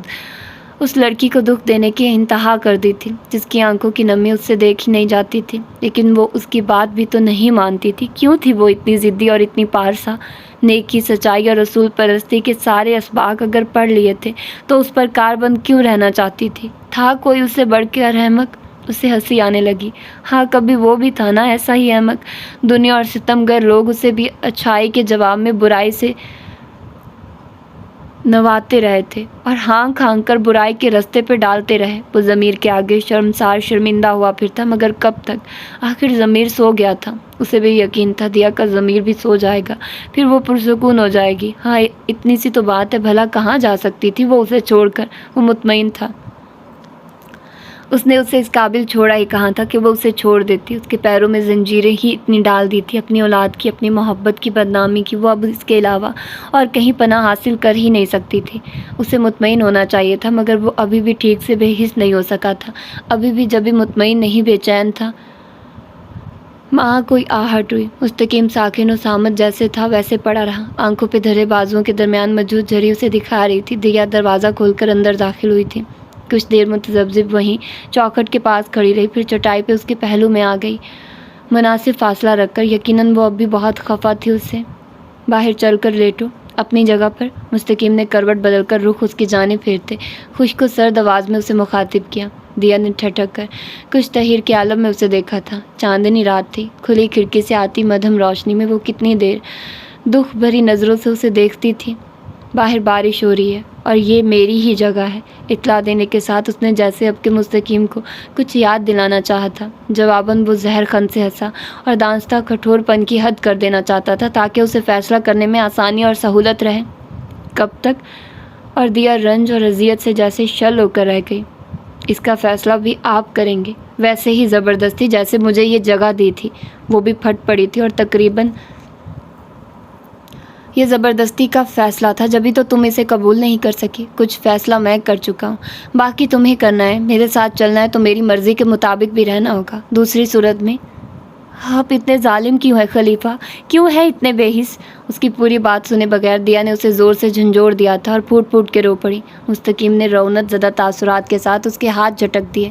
Speaker 1: اس لڑکی کو دکھ دینے کی انتہا کر دی تھی، جس کی آنکھوں کی نمی اس سے دیکھی نہیں جاتی تھی، لیکن وہ اس کی بات بھی تو نہیں مانتی تھی۔ کیوں تھی وہ اتنی ضدی اور اتنی پارسا؟ نیکی، سچائی اور رسول پرستی کے سارے اسباق اگر پڑھ لیے تھے تو اس پر کاربند کیوں رہنا چاہتی تھی؟ تھا کوئی اس سے بڑھ کے احمق؟ اسے ہنسی آنے لگی۔ ہاں، کبھی وہ بھی تھا نا ایسا ہی احمق۔ دنیا اور ستمگر لوگ اسے بھی اچھائی کے جواب میں برائی سے نواتے رہے تھے اور ہانک ہانک کر برائی کے رستے پہ ڈالتے رہے۔ وہ ضمیر کے آگے شرمسار شرمندہ ہوا پھرتا، مگر کب تک؟ آخر ضمیر سو گیا تھا، اسے بھی یقین تھا دیا کا ضمیر بھی سو جائے گا، پھر وہ پرسکون ہو جائے گی۔ ہاں، اتنی سی تو بات ہے، بھلا کہاں جا سکتی تھی وہ اسے چھوڑ کر؟ وہ مطمئن تھا اس نے اسے اس قابل چھوڑا ہی کہاں تھا کہ وہ اسے چھوڑ دیتی۔ اس کے پیروں میں زنجیریں ہی اتنی ڈال دی تھی، اپنی اولاد کی، اپنی محبت کی بدنامی کی، وہ اب اس کے علاوہ اور کہیں پناہ حاصل کر ہی نہیں سکتی تھی۔ اسے مطمئن ہونا چاہیے تھا، مگر وہ ابھی بھی ٹھیک سے بے حس نہیں ہو سکا تھا، ابھی بھی جب بھی مطمئن نہیں بے چین تھا۔ وہاں کوئی آہٹ ہوئی، مستقیم ساکن و صامت جیسے تھا ویسے پڑا رہا، آنکھوں پہ دھرے بازوؤں کے درمیان موجود جھری اسے دکھا رہی تھی۔ دیا دروازہ کھول کر اندر داخل ہوئی تھی، کچھ دیر متذبذب وہیں چوکھٹ کے پاس کھڑی رہی، پھر چٹائی پہ اس کے پہلو میں آ گئی مناسب فاصلہ رکھ کر۔ یقیناً وہ اب بھی بہت خفا تھی اس سے۔ باہر چل کر لیٹو اپنی جگہ پر۔ مستقیم نے کروٹ بدل کر رخ اس کی جانب پھیرتے خشک و سرد آواز میں اسے مخاطب کیا۔ دیا نے ٹھٹک کر کچھ تحیر کے عالم میں اسے دیکھا تھا۔ چاندنی رات تھی، کھلی کھڑکی سے آتی مدھم روشنی میں وہ کتنی دیر دکھ بھری نظروں سے اسے دیکھتی تھی۔ باہر بارش ہو رہی ہے اور یہ میری ہی جگہ ہے، اطلاع دینے کے ساتھ اس نے جیسے اب کے مستقیم کو کچھ یاد دلانا چاہا تھا۔ جواباً وہ زہر خند سے ہنسا اور دانستہ کٹھور پن کی حد کر دینا چاہتا تھا تاکہ اسے فیصلہ کرنے میں آسانی اور سہولت رہے۔ کب تک؟ اور دیا رنج اور اذیت سے جیسے شل ہو کر رہ گئی۔ اس کا فیصلہ بھی آپ کریں گے، ویسے ہی زبردستی جیسے مجھے یہ جگہ دی تھی۔ وہ بھی پھٹ پڑی تھی اور تقریباً یہ زبردستی کا فیصلہ تھا، جبھی تو تم اسے قبول نہیں کر سکی۔ کچھ فیصلہ میں کر چکا ہوں، باقی تمہیں کرنا ہے۔ میرے ساتھ چلنا ہے تو میری مرضی کے مطابق بھی رہنا ہوگا، دوسری صورت میں۔ آپ اتنے ظالم کیوں ہے خلیفہ؟ کیوں ہے اتنے بے حس؟ اس کی پوری بات سنے بغیر دیا نے اسے زور سے جھنجھوڑ دیا تھا اور پھوٹ پھوٹ کے رو پڑی۔ مستقیم نے رونت زدہ تاثرات کے ساتھ اس کے ہاتھ جھٹک دیے۔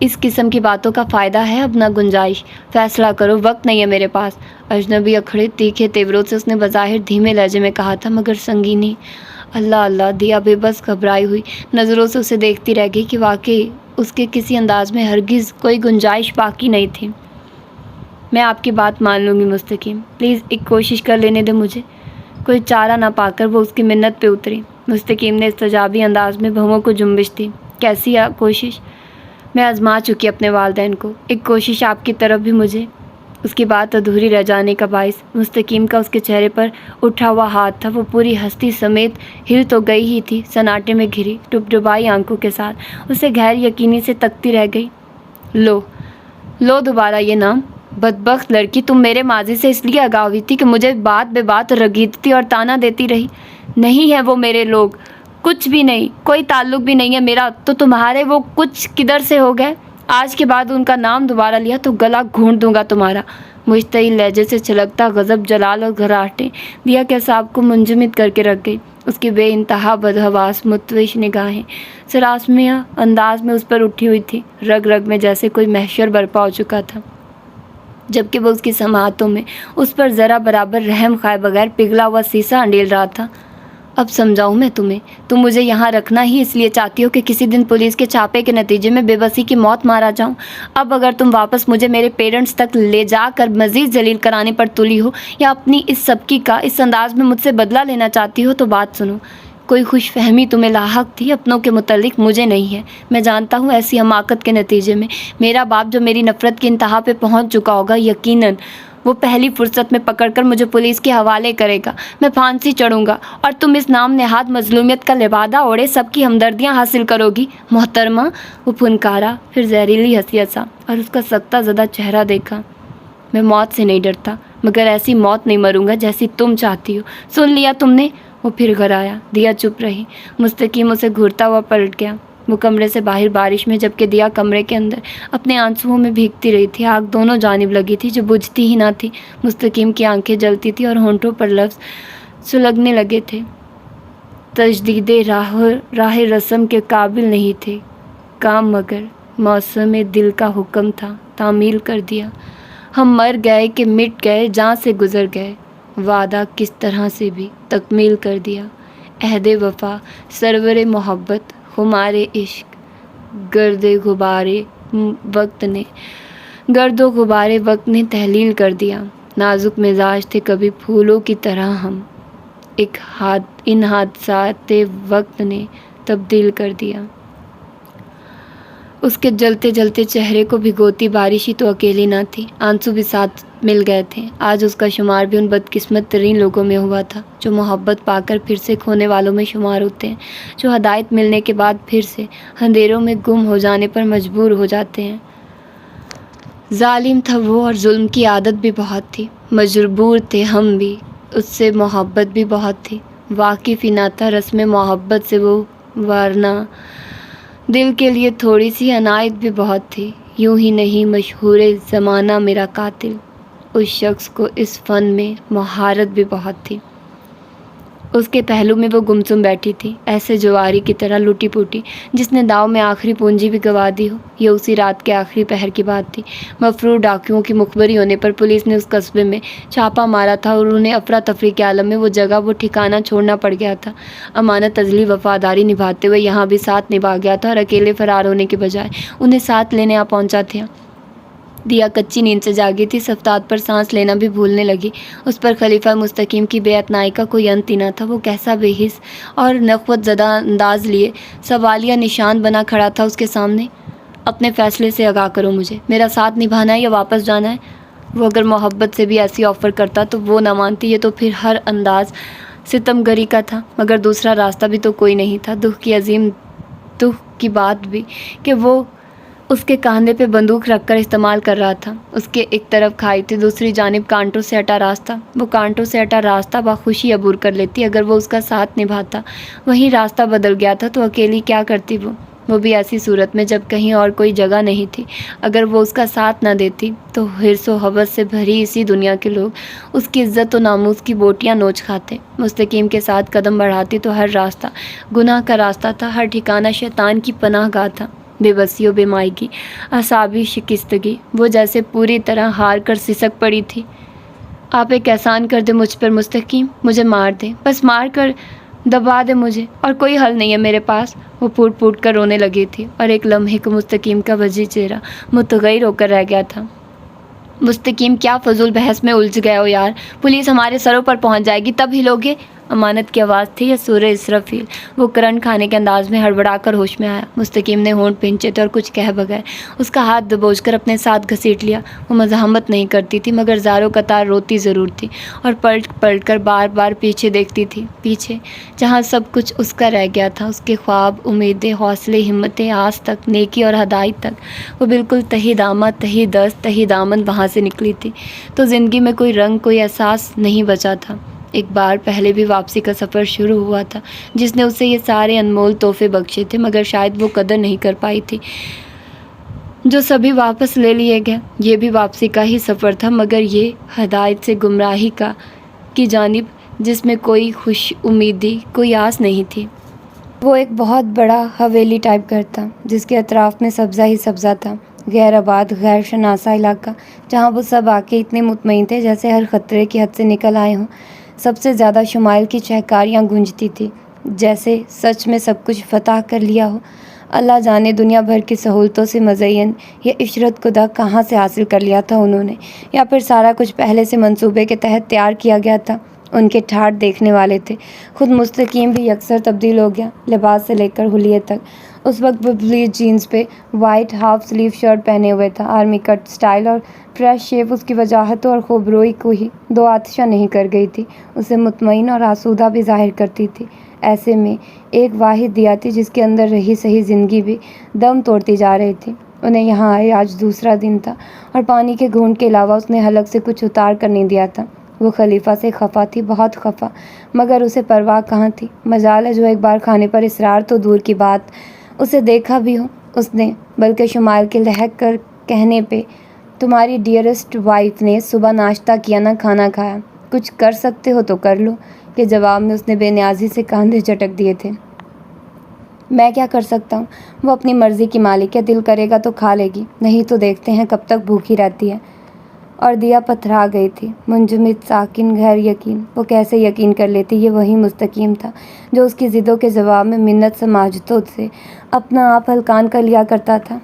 Speaker 1: اس قسم کی باتوں کا فائدہ ہے اب نہ گنجائش، فیصلہ کرو، وقت نہیں ہے میرے پاس۔ اجنبی اکھڑے تیکھے تیوروں سے اس نے بظاہر دھیمے لہجے میں کہا تھا، مگر سنگینی۔ اللہ اللہ، دیا بے بس گھبرائی ہوئی نظروں سے اسے دیکھتی رہ گئی کہ واقعی اس کے کسی انداز میں ہرگز کوئی گنجائش باقی نہیں تھی۔ میں آپ کی بات مان لوں گی مستقیم، پلیز ایک کوشش کر لینے دے مجھے۔ کوئی چارہ نہ پا کر وہ اس کی منت پہ اتری۔ مستقیم نے استجابی انداز میں بھووں کو جنبش دی۔ کیسی کوشش؟ میں آزما چکی اپنے والدین کو، ایک کوشش آپ کی طرف بھی مجھے۔ اس کی بات ادھوری رہ جانے کا باعث مستقیم کا اس کے چہرے پر اٹھا ہوا ہاتھ تھا۔ وہ پوری ہستی سمیت ہل تو گئی ہی تھی، سناٹے میں گھری ڈبڈبائی آنکھوں کے ساتھ اسے غیر یقینی سے تکتی رہ گئی۔ لو دوبارہ یہ نام۔ بدبخت لڑکی، تم میرے ماضی سے اس لیے آگاہ ہوئی تھی کہ مجھے بات بے بات رگیدتی اور تانا دیتی رہی۔ نہیں ہے وہ میرے لوگ، کچھ بھی نہیں، کوئی تعلق بھی نہیں ہے میرا، تو تمہارے وہ کچھ کدھر سے ہو گئے؟ آج کے بعد ان کا نام دوبارہ لیا تو گلا گھونٹ دوں گا تمہارا۔ مشتعل لہجے سے چھلکتا غضب، جلال اور گھراہٹیں دیا کے اعصاب کو منجمد کر کے رکھ گئی۔ اس کی بے انتہا بدحواس متوش نگاہیں سراسمیہ انداز میں اس پر اٹھی ہوئی تھی، رگ رگ میں جیسے کوئی محشر برپا ہو چکا تھا، جبکہ وہ اس کی سماعتوں میں اس پر ذرا برابر رحم کھائے بغیر پگھلا ہوا سیسا انڈیل رہا تھا۔ اب سمجھاؤں میں تمہیں، تم مجھے یہاں رکھنا ہی اس لیے چاہتی ہو کہ کسی دن پولیس کے چھاپے کے نتیجے میں بے بسی کی موت مارا جاؤں۔ اب اگر تم واپس مجھے میرے پیرنٹس تک لے جا کر مزید ذلیل کرانے پر تلی ہو، یا اپنی اس سبکی کا اس انداز میں مجھ سے بدلہ لینا چاہتی ہو، تو بات سنو۔ کوئی خوش فہمی تمہیں لاحق تھی اپنوں کے متعلق، مجھے نہیں ہے۔ میں جانتا ہوں ایسی حماقت کے نتیجے میں میرا باپ جو میری نفرت کی انتہا پہ پہنچ چکا ہوگا، یقیناً وہ پہلی فرصت میں پکڑ کر مجھے پولیس کے حوالے کرے گا۔ میں پھانسی چڑھوں گا اور تم اس نام نہاد مظلومیت کا لبادہ اوڑھے سب کی ہمدردیاں حاصل کرو گی۔ محترمہ، وہ پھنکارا، پھر زہریلی ہنسی ہنسا اور اس کا سکتہ زدہ چہرہ دیکھا۔ میں موت سے نہیں ڈرتا، مگر ایسی موت نہیں مروں گا جیسی تم چاہتی ہو۔ سن لیا تم نے؟ وہ پھر گھر آیا۔ دیا چپ رہی۔ مستقیم اسے گھورتا ہوا پلٹ گیا۔ وہ کمرے سے باہر بارش میں، جبکہ دیا کمرے کے اندر اپنے آنسوؤں میں بھیگتی رہی تھی۔ آگ دونوں جانب لگی تھی جو بجھتی ہی نہ تھی۔ مستقیم کی آنکھیں جلتی تھی اور ہونٹوں پر لفظ سلگنے لگے تھے۔ تجدید راہ رسم کے قابل نہیں تھے کام، مگر موسم دل کا حکم تھا تعمیل کر دیا۔ ہم مر گئے کہ مٹ گئے، جاں سے گزر گئے، وعدہ کس طرح سے بھی تکمیل کر دیا۔ عہد وفا، سرور محبت، خمار عشق، گرد و غبار وقت نے تحلیل کر دیا۔ نازک مزاج تھے کبھی پھولوں کی طرح ہم، ان حادثات وقت نے تبدیل کر دیا۔ اس کے جلتے جلتے چہرے کو بھگوتی بارش ہی تو اکیلی نہ تھی، آنسو بھی ساتھ مل گئے تھے۔ آج اس کا شمار بھی ان بدقسمت ترین لوگوں میں ہوا تھا جو محبت پا کر پھر سے کھونے والوں میں شمار ہوتے ہیں، جو ہدایت ملنے کے بعد پھر سے اندھیروں میں گم ہو جانے پر مجبور ہو جاتے ہیں۔ ظالم تھا وہ، اور ظلم کی عادت بھی بہت تھی۔ مجبور تھے ہم بھی، اس سے محبت بھی بہت تھی۔ واقف ہی نہ تھا رسم محبت سے وہ، ورنہ دل کے لیے تھوڑی سی عنایت بھی بہت تھی۔ یوں ہی نہیں مشہور زمانہ میرا قاتل، اس شخص کو اس فن میں مہارت بھی بہت تھی۔ اس کے پہلو میں وہ گمسم بیٹھی تھی، ایسے جواری کی طرح لٹی پوٹی جس نے داؤ میں آخری پونجی بھی گنوا دی ہو۔ یہ اسی رات کے آخری پہر کی بات تھی۔ مفرور ڈاکوؤں کی مخبری ہونے پر پولیس نے اس قصبے میں چھاپا مارا تھا اور انہیں افراتفری کے عالم میں وہ جگہ وہ ٹھکانہ چھوڑنا پڑ گیا تھا۔ امانت ازلی وفاداری نبھاتے ہوئے یہاں بھی ساتھ نبھا گیا تھا، اور اکیلے فرار ہونے کے بجائے انہیں ساتھ لینے آ پہنچا تھا۔ دیا کچی نیند سے جاگی تھی، صفداد پر سانس لینا بھی بھولنے لگی۔ اس پر خلیفہ مستقیم کی بے اعتنائی کا کوئی انت ہی نہ تھا۔ وہ کیسا بے حس اور نخوت زدہ انداز لیے سوالیہ نشان بنا کھڑا تھا اس کے سامنے۔ اپنے فیصلے سے آگاہ کرو مجھے، میرا ساتھ نبھانا ہے یا واپس جانا ہے؟ وہ اگر محبت سے بھی ایسی آفر کرتا تو وہ نہ مانتی، یہ تو پھر ہر انداز ستم گری کا تھا، مگر دوسرا راستہ بھی تو کوئی نہیں تھا۔ دکھ کی بات بھی کہ وہ اس کے کاندھے پہ بندوق رکھ کر استعمال کر رہا تھا۔ اس کے ایک طرف کھائی تھی، دوسری جانب کانٹوں سے ہٹا راستہ۔ وہ کانٹوں سے ہٹا راستہ بخوشی عبور کر لیتی اگر وہ اس کا ساتھ نبھاتا۔ وہیں راستہ بدل گیا تھا تو اکیلی کیا کرتی وہ بھی ایسی صورت میں جب کہیں اور کوئی جگہ نہیں تھی۔ اگر وہ اس کا ساتھ نہ دیتی تو حرص و حوث سے بھری اسی دنیا کے لوگ اس کی عزت و ناموس کی بوٹیاں نوچ کھاتے۔ مستقیم کے ساتھ قدم بڑھاتی تو ہر راستہ گناہ کا راستہ تھا، ہر ٹھکانہ شیطان کی پناہ گاہ تھا۔ بے بسی و بے مائگی، اعصابی شکستگی، وہ جیسے پوری طرح ہار کر سسک پڑی تھی۔ آپ ایک احسان کر دے مجھ پر مستقیم، مجھے مار دے، بس مار کر دبا دے مجھے، اور کوئی حل نہیں ہے میرے پاس۔ وہ پھوٹ پھوٹ کر رونے لگی تھی، اور ایک لمحے کو مستقیم کا وجہ چہرہ متغیر ہو کر رہ گیا تھا۔ مستقیم، کیا فضول بحث میں الجھ گئے ہو یار؟ پولیس ہمارے سروں پر پہنچ جائے گی تب ہلوگے؟ امانت کی آواز تھی یا سورہ اسرافیل؟ وہ کرنٹ کھانے کے انداز میں ہڑبڑا کر ہوش میں آیا۔ مستقیم نے ہونٹ پھینچے تھے اور کچھ کہہ بغیر اس کا ہاتھ دبوچ کر اپنے ساتھ گھسیٹ لیا۔ وہ مزاحمت نہیں کرتی تھی مگر زارو قطار روتی ضرور تھی، اور پلٹ پلٹ کر بار بار پیچھے دیکھتی تھی، پیچھے جہاں سب کچھ اس کا رہ گیا تھا، اس کے خواب، امیدیں، حوصلے، ہمتیں، آس تک، نیکی اور ہدایت تک۔ وہ بالکل تہی دامہ، تہی دست، تہی دامن وہاں سے نکلی تھی تو زندگی میں کوئی رنگ، کوئی احساس نہیں بچا تھا۔ ایک بار پہلے بھی واپسی کا سفر شروع ہوا تھا جس نے اسے یہ سارے انمول تحفے بخشے تھے، مگر شاید وہ قدر نہیں کر پائی تھی جو سبھی واپس لے لیے گئے۔ یہ بھی واپسی کا ہی سفر تھا، مگر یہ ہدایت سے گمراہی کی جانب جس میں کوئی خوش امیدی، کوئی آس نہیں تھی۔ وہ ایک بہت بڑا حویلی ٹائپ گھر تھا جس کے اطراف میں سبزہ ہی سبزہ تھا، غیر آباد، غیر شناسا علاقہ جہاں وہ سب آ کے اتنے مطمئن تھے جیسے ہر خطرے کی حد سے نکل آئے ہوں۔ سب سے زیادہ شمائل کی چہکاریاں گونجتی تھی، جیسے سچ میں سب کچھ فتح کر لیا ہو۔ اللہ جانے دنیا بھر کی سہولتوں سے مزین یہ عشرت کدہ کہاں سے حاصل کر لیا تھا انہوں نے، یا پھر سارا کچھ پہلے سے منصوبے کے تحت تیار کیا گیا تھا۔ ان کے ٹھاٹھ دیکھنے والے تھے۔ خود مستقیم بھی یکسر تبدیل ہو گیا، لباس سے لے کر حلیے تک۔ اس وقت وہ بلیچ جینز پہ وائٹ ہاف سلیو شرٹ پہنے ہوئے تھا۔ آرمی کٹ سٹائل اور فریش شیو اس کی وجاہتوں اور خوبروئی کو ہی دو آتشہ نہیں کر گئی تھی، اسے مطمئن اور آسودہ بھی ظاہر کرتی تھی۔ ایسے میں ایک واحد دیا تھی جس کے اندر رہی سہی زندگی بھی دم توڑتی جا رہی تھی۔ انہیں یہاں آئے آج دوسرا دن تھا اور پانی کے گھونٹ کے علاوہ اس نے حلق سے کچھ اتار کر نہیں دیا تھا۔ وہ خلیفہ سے خفا تھی، بہت خفا، مگر اسے پرواہ کہاں تھی۔ مجال ہے جو ایک بار کھانے پر اصرار تو دور کی بات اسے دیکھا بھی ہو اس نے، بلکہ شمائل کے لہک کر کہنے پہ، تمہاری ڈیئرسٹ وائف نے صبح ناشتہ کیا نہ کھانا کھایا، کچھ کر سکتے ہو تو کر لو، کے جواب میں اس نے بے نیازی سے کاندھے جھٹک دیے تھے۔ میں کیا کر سکتا ہوں؟ وہ اپنی مرضی کی مالک ہے، دل کرے گا تو کھا لے گی، نہیں تو دیکھتے ہیں کب تک بھوکی رہتی ہے۔ اور دیا پتھرا گئی تھی، منجمد، ساکن، غیر یقین۔ وہ کیسے یقین کر لیتی یہ وہی مستقیم تھا جو اس کی ضدوں کے جواب میں منت سماجتوں سے اپنا آپ ہلکان کر لیا کرتا تھا۔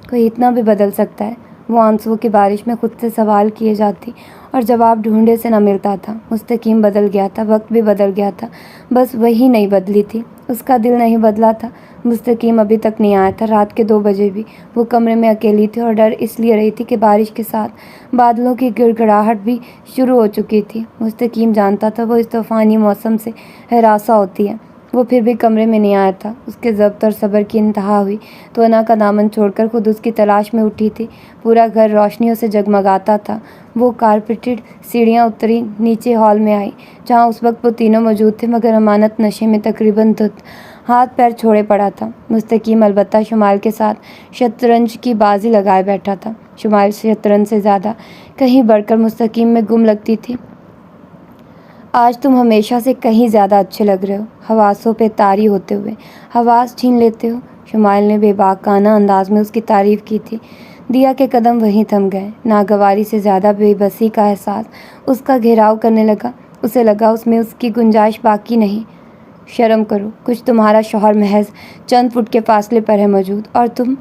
Speaker 1: کوئی اتنا بھی بدل سکتا ہے؟ وہ آنسوؤں کی بارش میں خود سے سوال کیے جاتی اور جواب ڈھونڈے سے نہ ملتا تھا۔ مستقیم بدل گیا تھا، وقت بھی بدل گیا تھا، بس وہی نہیں بدلی تھی، اس کا دل نہیں بدلا تھا۔ مستقیم ابھی تک نہیں آیا تھا، رات کے 2 بجے بھی وہ کمرے میں اکیلی تھی اور ڈر اس لیے رہی تھی کہ بارش کے ساتھ بادلوں کی گڑگڑاہٹ بھی شروع ہو چکی تھی۔ مستقیم جانتا تھا وہ اس طوفانی موسم سے ہراساں ہوتی ہے، وہ پھر بھی کمرے میں نہیں آیا تھا۔ اس کے ضبط اور صبر کی انتہا ہوئی تو انا کا دامن چھوڑ کر خود اس کی تلاش میں اٹھی تھی۔ پورا گھر روشنیوں سے جگمگاتا تھا۔ وہ کارپیٹڈ سیڑھیاں اتری، نیچے ہال میں آئی جہاں اس وقت وہ تینوں موجود تھے، مگر امانت نشے میں تقریباً دھت، ہاتھ پیر چھوڑے پڑا تھا۔ مستقیم البتہ شمائل کے ساتھ شطرنج کی بازی لگائے بیٹھا تھا۔ شمائل شطرنج سے زیادہ کہیں بڑھ کر مستقیم میں گم لگتی تھی۔ آج تم ہمیشہ سے کہیں زیادہ اچھے لگ رہے ہو، حواسوں پہ طاری ہوتے ہوئے۔ حواس چھین لیتے ہو؟ شمائل نے بے باکانہ انداز میں اس کی تعریف کی تھی۔ دیا کے قدم وہیں تھم گئے۔ ناگواری سے زیادہ بے بسی کا احساس اس کا گھیراؤ کرنے لگا۔ اسے لگا اس میں اس کی گنجائش باقی نہیں۔ شرم کرو، کچھ تمہارا شوہر محض چند فٹ کے فاصلے پر ہے موجود، اور تم،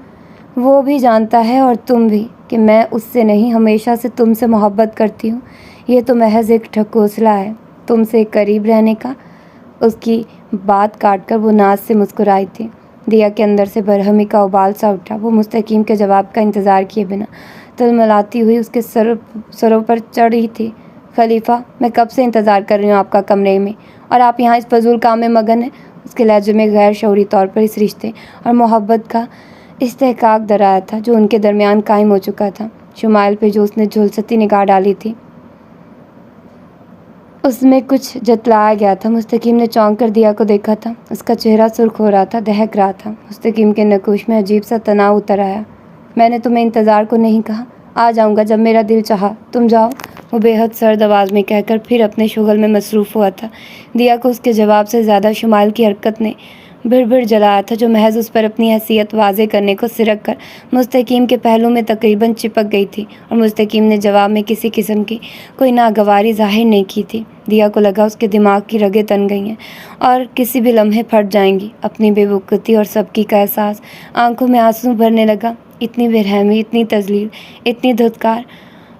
Speaker 1: وہ بھی جانتا ہے اور تم بھی، کہ میں اس سے نہیں، ہمیشہ سے تم سے محبت کرتی ہوں۔ یہ تو محض ایک ڈھکوسلا ہے تم سے قریب رہنے کا۔ اس کی بات کاٹ کر وہ ناز سے مسکرائی تھی۔ دیا کے اندر سے برہمی کا ابال سا اٹھا۔ وہ مستقیم کے جواب کا انتظار کیے بنا تلملاتی ہوئی اس کے سروں پر چڑھی تھی۔ خلیفہ، میں کب سے انتظار کر رہی ہوں آپ کا کمرے میں، اور آپ یہاں اس فضول کام میں مگن ہیں۔ اس کے لہجے میں غیر شعوری طور پر اس رشتے اور محبت کا استحقاق درایا تھا جو ان کے درمیان قائم ہو چکا تھا۔ شمائل پہ جو اس نے جھلستی نگاہ ڈالی تھی اس میں کچھ جتلایا گیا تھا۔ مستقیم نے چونک کر دیا کو دیکھا تھا۔ اس کا چہرہ سرخ ہو رہا تھا، دہک رہا تھا۔ مستقیم کے نقوش میں عجیب سا تناؤ اتر آیا۔ میں نے تمہیں انتظار کو نہیں کہا، آ جاؤں گا جب میرا دل چاہا، تم جاؤ، وہ بے حد سرد آواز میں کہہ کر پھر اپنے شغل میں مصروف ہوا تھا۔ دیا کو اس کے جواب سے زیادہ شمائل کی حرکت نے بھڑ جلایا تھا جو محض اس پر اپنی حیثیت واضح کرنے کو سرک کر مستقیم کے پہلو میں تقریباً چپک گئی تھی، اور مستقیم نے جواب میں کسی قسم کی کوئی ناگواری ظاہر نہیں کی تھی۔ دیا کو لگا اس کے دماغ کی رگیں تن گئی ہیں اور کسی بھی لمحے پھٹ جائیں گی۔ اپنی بے وقوفی اور سبکی کا احساس، آنکھوں میں آنسو بھرنے لگا۔ اتنی بے رحمی، اتنی تذلیل، اتنی دھتکار۔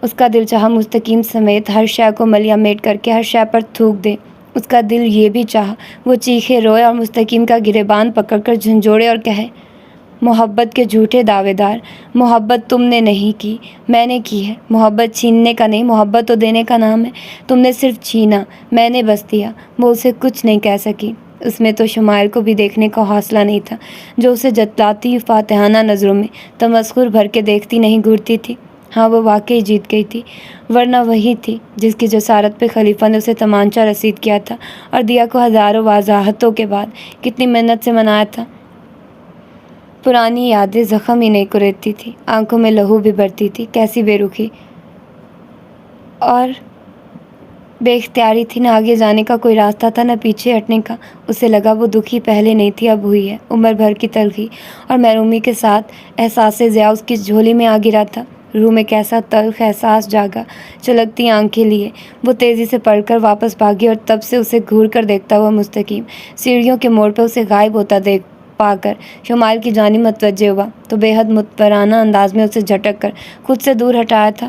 Speaker 1: اس کا دل چاہا مستقیم سمیت ہر شے کو ملیا میٹ کر کے ہر شے پر تھوک دے۔ اس کا دل یہ بھی چاہا وہ چیخے، روئے اور مستقیم کا گریبان پکڑ کر جھنجھوڑے اور کہے، محبت کے جھوٹے دعوے دار، محبت تم نے نہیں کی، میں نے کی ہے۔ محبت چھیننے کا نہیں، محبت تو دینے کا نام ہے۔ تم نے صرف چھینا، میں نے بس دیا۔ وہ اسے کچھ نہیں کہہ سکی۔ اس میں تو شمائل کو بھی دیکھنے کا حوصلہ نہیں تھا جو اسے جتلاتی فاتحانہ نظروں میں تمسخر بھر کے دیکھتی نہیں گھورتی تھی۔ ہاں، وہ واقعی جیت گئی تھی، ورنہ وہی تھی جس کی جسارت پہ خلیفہ نے اسے تمانچہ رسید کیا تھا اور دیا کو ہزاروں وضاحتوں کے بعد کتنی محنت سے منایا تھا۔ پرانی یادیں زخم ہی نہیں کریدتی تھی، آنکھوں میں لہو بھی بھرتی تھی۔ کیسی بے رخی اور بے اختیاری تھی، نہ آگے جانے کا کوئی راستہ تھا نہ پیچھے ہٹنے کا۔ اسے لگا وہ دکھی پہلے نہیں تھی، اب ہوئی ہے۔ عمر بھر کی تلخی اور محرومی کے ساتھ احساس ضیاء اس کی جھولی میں آ گرا تھا۔ روح میں کیسا تلخ احساس جاگا، چلکتی آنکھیں لیے وہ تیزی سے پڑھ کر واپس بھاگی، اور تب سے اسے گھور کر دیکھتا ہوا مستقیم سیڑھیوں کے موڑ پہ اسے غائب ہوتا دیکھ پا کر شمائل کی جانب متوجہ ہوا تو بے حد متبرانہ انداز میں اسے جھٹک کر خود سے دور ہٹایا تھا۔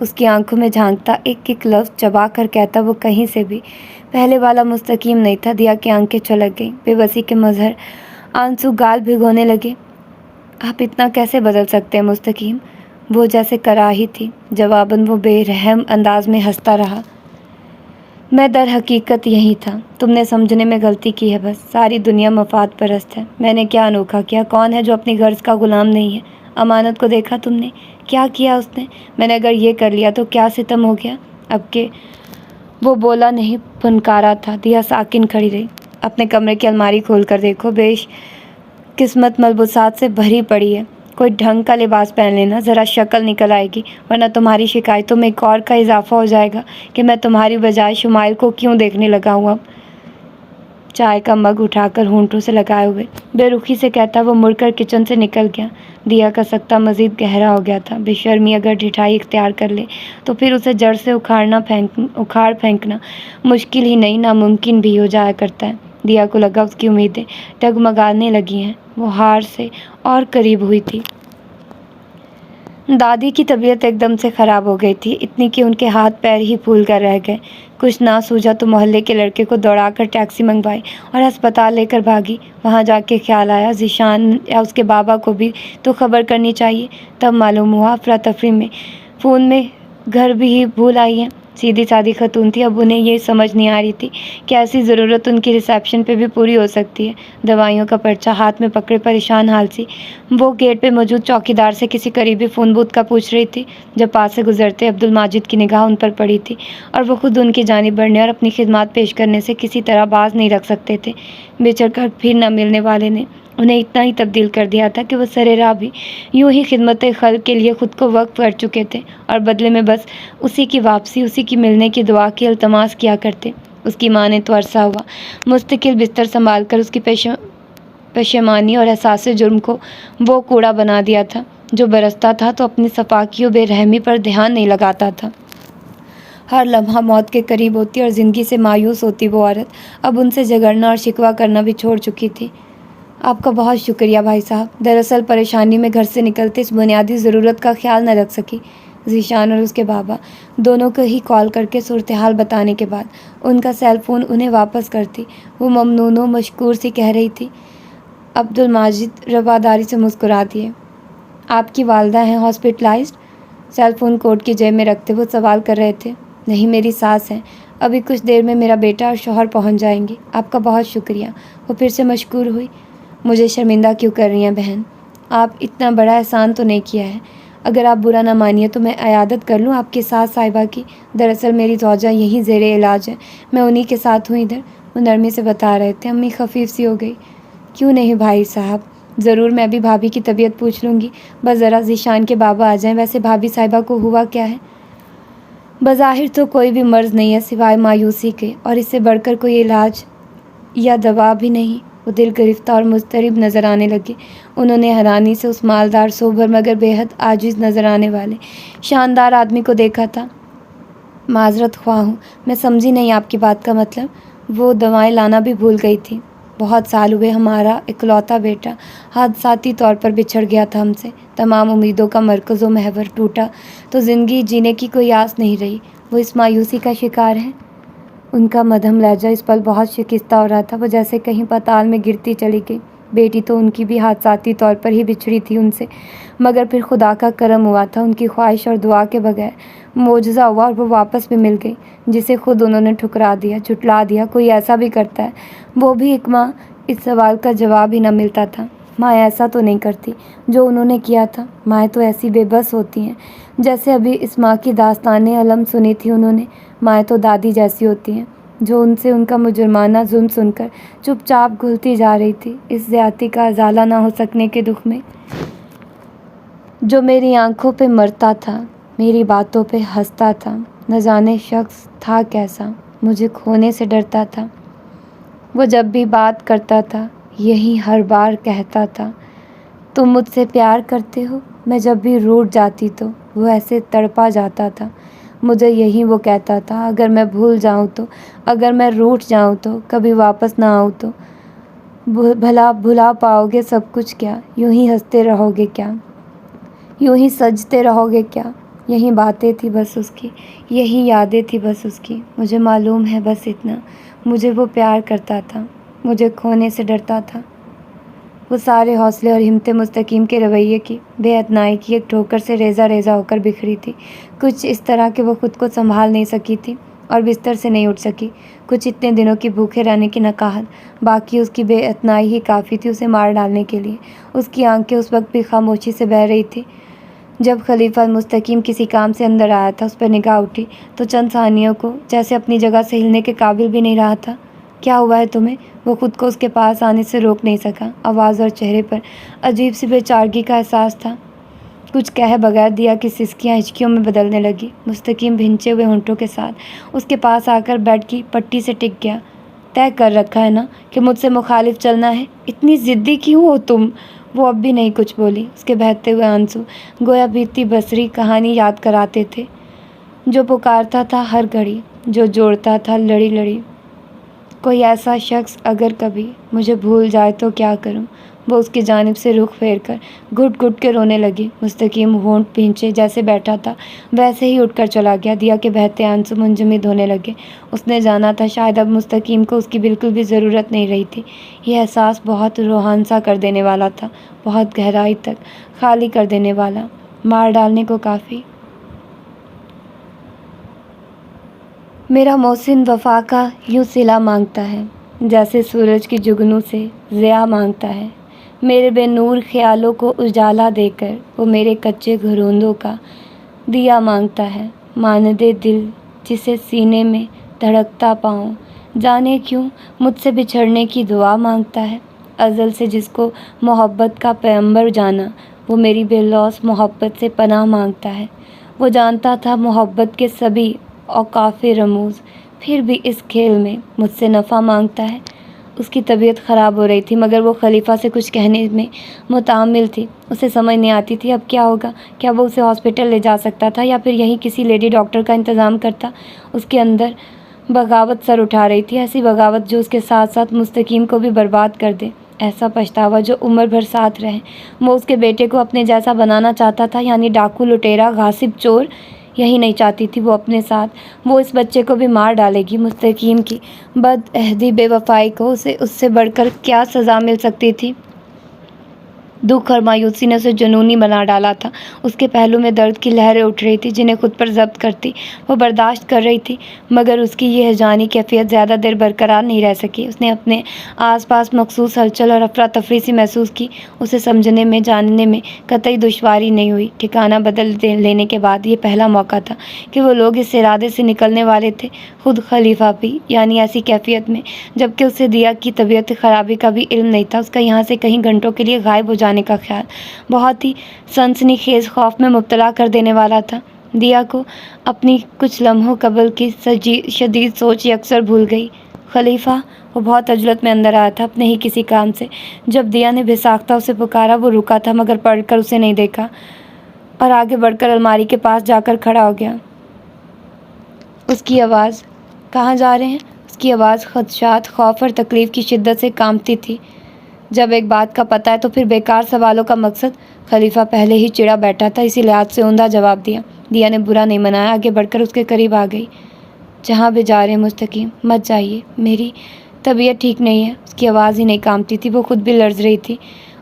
Speaker 1: اس کی آنکھوں میں جھانکتا، ایک ایک لفظ چبا کر کہتا وہ کہیں سے بھی پہلے والا مستقیم نہیں تھا۔ دیا کی آنکھیں چھلک گئیں، بے بسی کے مظہر آنسو گال بھگونے لگے۔ آپ اتنا کیسے بدل سکتے ہیں مستقیم؟ وہ جیسے کراہی تھی۔ جواباً وہ بے رحم انداز میں ہنستا رہا۔ میں در حقیقت یہی تھا، تم نے سمجھنے میں غلطی کی ہے بس۔ ساری دنیا مفاد پرست ہے، میں نے کیا انوکھا کیا؟ کون ہے جو اپنی غرض کا غلام نہیں ہے؟ امانت کو دیکھا تم نے کیا کیا اس نے؟ میں نے اگر یہ کر لیا تو کیا ستم ہو گیا اب کہ وہ بولا نہیں، پھنکارا تھا۔ دیا ساکن کھڑی رہی۔ اپنے کمرے کی الماری کھول کر دیکھو، بیش قسمت ملبوسات سے بھری پڑی ہے، کوئی ڈھنگ کا لباس پہن لینا، ذرا شکل نکل آئے گی، ورنہ تمہاری شکایتوں میں ایک اور کا اضافہ ہو جائے گا کہ میں تمہاری بجائے شمائل کو کیوں دیکھنے لگا ہوں۔ اب چائے کا مگ اٹھا کر ہونٹوں سے لگائے ہوئے بے رخی سے کہتا وہ مڑ کر کچن سے نکل گیا۔ دیا کا سکتہ مزید گہرا ہو گیا تھا۔ بے شرمی اگر ڈھٹائی اختیار کر لے تو پھر اسے جڑ سے اکھاڑ پھینکنا مشکل ہی نہیں ناممکن بھی ہو جایا کرتا ہے۔ دیا کو لگا اس کی امیدیں ڈگمگانے لگی ہیں، وہ ہار سے اور قریب ہوئی تھی۔ دادی کی طبیعت ایک دم سے خراب ہو گئی تھی، اتنی کہ ان کے ہاتھ پیر ہی پھول کر رہ گئے۔ کچھ نہ سوجا تو محلے کے لڑکے کو دوڑا کر ٹیکسی منگوائی اور ہسپتال لے کر بھاگی۔ وہاں جا کے خیال آیا ذیشان یا اس کے بابا کو بھی تو خبر کرنی چاہیے۔ تب معلوم ہوا افراتفری میں فون میں گھر بھی ہی بھول آئی ہیں۔ سیدھی سادی خاتون تھی، اب انہیں یہ سمجھ نہیں آ رہی تھی کہ ایسی ضرورت ان کی ریسیپشن پہ بھی پوری ہو سکتی ہے۔ دوائیوں کا پرچہ ہاتھ میں پکڑے پریشان حال سی وہ گیٹ پہ موجود چوکیدار سے کسی قریبی فون بوتھ کا پوچھ رہی تھی۔ جب پاس سے گزرتے عبدالماجد کی نگاہ ان پر پڑی تھی اور وہ خود ان کی جانب بڑھنے اور اپنی خدمات پیش کرنے سے کسی طرح باز نہیں رکھ سکتے تھے۔ بچھڑ کر پھر نہ ملنے والے نے انہیں اتنا ہی تبدیل کر دیا تھا کہ وہ سرِ راہ بھی یوں ہی خدمت خلق کے لیے خود کو وقف کر چکے تھے اور بدلے میں بس اسی کی واپسی، اسی کی ملنے کی دعا کی التماس کیا کرتے۔ اس کی ماں نے تو عرصہ ہوا مستقل بستر سنبھال کر اس کی پشیمانی اور احساس جرم کو وہ کوڑا بنا دیا تھا جو برستا تھا تو اپنی صفاکی و بے رحمی پر دھیان نہیں لگاتا تھا۔ ہر لمحہ موت کے قریب ہوتی اور زندگی سے مایوس ہوتی وہ عورت اب ان سے جھگڑنا اور شکوہ کرنا بھی چھوڑ چکی تھی۔ آپ کا بہت شکریہ بھائی صاحب، دراصل پریشانی میں گھر سے نکلتے اس بنیادی ضرورت کا خیال نہ رکھ سکی۔ ذیشان اور اس کے بابا دونوں کو ہی کال کر کے صورتحال بتانے کے بعد ان کا سیل فون انہیں واپس کرتی وہ ممنون و مشکور سی کہہ رہی تھی۔ عبدالماجد رواداری سے مسکرا دیے۔ آپ کی والدہ ہیں ہاسپٹلائزڈ؟ سیل فون کوٹ کی جیب میں رکھتے وہ سوال کر رہے تھے۔ نہیں، میری ساس ہیں، ابھی کچھ دیر میں میرا بیٹا اور شوہر پہنچ جائیں گے۔ آپ کا بہت شکریہ۔ وہ پھر سے مشکور ہوئی۔ مجھے شرمندہ کیوں کر رہی ہیں بہن؟ آپ اتنا بڑا احسان تو نہیں کیا ہے، اگر آپ برا نہ مانیے تو میں عیادت کر لوں آپ کی ساس صاحبہ کی۔ دراصل میری زوجہ یہیں زیر علاج ہے، میں انہی کے ساتھ ہوں ادھر، وہ نرمی سے بتا رہے تھے۔ امی خفیف سی ہو گئی۔ کیوں نہیں بھائی صاحب، ضرور میں بھی بھابھی کی طبیعت پوچھ لوں گی، بس ذرا ذیشان کے بابا آ جائیں۔ ویسے بھابھی صاحبہ کو ہوا کیا ہے؟ بظاہر تو کوئی بھی مرض نہیں ہے سوائے مایوسی کے، اور اس سے بڑھ کر کوئی علاج یا دوا بھی نہیں۔ وہ دل گرفتہ اور مضطرب نظر آنے لگے۔ انہوں نے حیرانی سے اس مالدار سوبر مگر بے حد عاجز نظر آنے والے شاندار آدمی کو دیکھا تھا۔ معذرت خواہ ہوں، میں سمجھی نہیں آپ کی بات کا مطلب۔ وہ دوائیں لانا بھی بھول گئی تھی۔ بہت سال ہوئے ہمارا اکلوتا بیٹا حادثاتی طور پر بچھڑ گیا تھا ہم سے، تمام امیدوں کا مرکز و محور ٹوٹا تو زندگی جینے کی کوئی آس نہیں رہی۔ وہ اس مایوسی کا شکار ہے۔ ان کا مدھم لہجہ اس پل بہت شکستہ ہو رہا تھا، وہ جیسے کہیں پاتال میں گرتی چلی گئی۔ بیٹی تو ان کی بھی حادثاتی طور پر ہی بچھڑی تھی ان سے، مگر پھر خدا کا کرم ہوا تھا، ان کی خواہش اور دعا کے بغیر معجزہ ہوا اور وہ واپس بھی مل گئی، جسے خود انہوں نے ٹھکرا دیا، جھٹلا دیا۔ کوئی ایسا بھی کرتا ہے؟ وہ بھی ایک ماں؟ اس سوال کا جواب ہی نہ ملتا تھا۔ ماں ایسا تو نہیں کرتی جو انہوں نے کیا تھا، مائیں تو ایسی بے بس ہوتی ہیں جیسے ابھی اس ماں کی داستانِ علم سنی تھی انہوں نے۔ مائیں تو دادی جیسی ہوتی ہیں جو ان سے ان کا مجرمانہ ظلم سن کر چپ چاپ گھلتی جا رہی تھی، اس زیادتی کا ازالہ نہ ہو سکنے کے دکھ میں، جو میری آنکھوں پہ مرتا تھا، میری باتوں پہ ہنستا تھا۔ نہ جانے شخص تھا کیسا، مجھے کھونے سے ڈرتا تھا۔ وہ جب بھی بات کرتا تھا یہی ہر بار کہتا تھا، تم مجھ سے پیار کرتے ہو؟ میں جب بھی روٹھ جاتی تو وہ ایسے تڑپا جاتا تھا۔ مجھے یہی وہ کہتا تھا، اگر میں بھول جاؤں تو، اگر میں روٹھ جاؤں تو، کبھی واپس نہ آؤں تو بھلا بھلا پاؤ گے سب کچھ کیا؟ یوں ہی ہنستے رہو گے کیا؟ یوں ہی سجتے رہو گے کیا؟ یہی باتیں تھی بس اس کی، یہی یادیں تھی بس اس کی. مجھے معلوم ہے بس اتنا، مجھے وہ پیار کرتا تھا، مجھے کھونے سے ڈرتا تھا. وہ سارے حوصلے اور ہمت مستقیم کے رویے کی بے اتنائی کی ایک ٹھوکر سے ریزہ ریزہ ہو کر بکھری تھی. کچھ اس طرح کہ وہ خود کو سنبھال نہیں سکی تھی اور بستر سے نہیں اٹھ سکی. کچھ اتنے دنوں کی بھوکے رہنے کی نقاہت، باقی اس کی بے اتنائی ہی کافی تھی اسے مار ڈالنے کے لیے. اس کی آنکھیں اس وقت بھی خاموشی سے بہہ رہی تھی. جب خلیفہ مستقیم کسی کام سے اندر آیا تھا، اس پر نگاہ اٹھی تو چند ثانیوں کو جیسے اپنی جگہ سے ہلنے کے قابل بھی نہیں رہا تھا. کیا ہوا ہے تمہیں؟ وہ خود کو اس کے پاس آنے سے روک نہیں سکا. آواز اور چہرے پر عجیب سی بے چارگی کا احساس تھا. کچھ کہے بغیر دیا کی سسکیاں ہچکیوں میں بدلنے لگی. مستقیم بھنچے ہوئے ہونٹوں کے ساتھ اس کے پاس آ کر بیڈ کی پٹی سے ٹک گیا. طے کر رکھا ہے نا کہ مجھ سے مخالف چلنا ہے؟ اتنی ضدی کیوں ہو تم؟ وہ اب بھی نہیں کچھ بولی. اس کے بہتے ہوئے آنسو گویا بیتی بصری کہانی یاد کراتے تھے، جو پکارتا تھا ہر گھڑی، جو جوڑتا تھا لڑی لڑی. کوئی ایسا شخص اگر کبھی مجھے بھول جائے تو کیا کروں؟ وہ اس کی جانب سے رخ پھیر کر گھٹ گھٹ کے رونے لگی. مستقیم ہونٹ بھینچے جیسے بیٹھا تھا ویسے ہی اٹھ کر چلا گیا. دیا کے بہتے آنسو منجمد ہونے لگے. اس نے جانا تھا شاید اب مستقیم کو اس کی بالکل بھی ضرورت نہیں رہی تھی. یہ احساس بہت روحان سا کر دینے والا تھا، بہت گہرائی تک خالی کر دینے والا، مار ڈالنے کو کافی. میرا محسن وفا کا یوں صلہ مانگتا ہے جیسے سورج کی جگنوں سے ضیاء مانگتا ہے. میرے بے نور خیالوں کو اجالا دے کر وہ میرے کچے گھروندوں کا دیا مانگتا ہے. ماندے دل جسے سینے میں دھڑکتا پاؤں، جانے کیوں مجھ سے بچھڑنے کی دعا مانگتا ہے. ازل سے جس کو محبت کا پیغمبر جانا، وہ میری بے لوث محبت سے پناہ مانگتا ہے. وہ جانتا تھا محبت کے سبھی اوقاف رموز، پھر بھی اس کھیل میں مجھ سے نفع مانگتا ہے. اس کی طبیعت خراب ہو رہی تھی مگر وہ خلیفہ سے کچھ کہنے میں متحمل تھی. اسے سمجھ نہیں آتی تھی اب کیا ہوگا. کیا وہ اسے ہاسپٹل لے جا سکتا تھا یا پھر یہیں کسی لیڈی ڈاکٹر کا انتظام کرتا؟ اس کے اندر بغاوت سر اٹھا رہی تھی، ایسی بغاوت جو اس کے ساتھ ساتھ مستقیم کو بھی برباد کر دے. ایسا پچھتاوا جو عمر بھر ساتھ رہے. وہ اس کے بیٹے کو اپنے جیسا بنانا چاہتا تھا، یعنی ڈاکو، لٹیرا، غاصب، چور. یہی نہیں چاہتی تھی وہ اپنے ساتھ وہ اس بچے کو بھی مار ڈالے گی. مستقیم کی بد عہدی، بے وفائی کو اسے اس سے بڑھ کر کیا سزا مل سکتی تھی؟ دکھ اور مایوسی نے اسے جنونی بنا ڈالا تھا. اس کے پہلو میں درد کی لہریں اٹھ رہی تھی جنہیں خود پر ضبط کرتی وہ برداشت کر رہی تھی، مگر اس کی یہ ہیجانی کیفیت زیادہ دیر برقرار نہیں رہ سکی. اس نے اپنے آس پاس مخصوص ہلچل اور افراتفری سی محسوس کی. اسے سمجھنے میں، جاننے میں قطعی دشواری نہیں ہوئی. ٹھکانہ بدل لینے کے بعد یہ پہلا موقع تھا کہ وہ لوگ اس ارادے سے نکلنے والے تھے، خود خلیفہ بھی، یعنی ایسی کیفیت میں جبکہ اسے دیا کی طبیعت خرابی کا بھی علم نہیں تھا. اس کا یہاں سے کہیں گھنٹوں کے لیے غائب ہو جانے کا خیال بہت ہی سنسنی خیز خوف میں مبتلا کر دینے والا تھا. دیا کو اپنی کچھ لمحوں قبل کی شدید سوچ یکسر بھول گئی. خلیفہ، وہ بہت عجلت میں اندر آیا تھا اپنے ہی کسی کام سے. جب دیا نے بے ساختہ اسے پکارا وہ رکا تھا مگر پلٹ کر اسے نہیں دیکھا اور آگے بڑھ کر الماری کے پاس جا کر کھڑا ہو گیا. اس کی آواز، کہاں جا رہے ہیں؟ اس کی آواز خدشات، خوف اور تکلیف کی شدت سے کانپتی تھی. جب ایک بات کا پتہ ہے تو پھر بیکار سوالوں کا مقصد؟ خلیفہ پہلے ہی چڑا بیٹھا تھا، اسی لحاظ سے عمدہ جواب دیا. دیا نے برا نہیں منایا، آگے بڑھ کر اس کے قریب آ گئی. جہاں بھی جا رہے ہیں مستقیم، مت جائیے، میری طبیعت ٹھیک نہیں ہے. اس کی آواز ہی نہیں کانپتی تھی، وہ خود بھی لرز رہی تھی.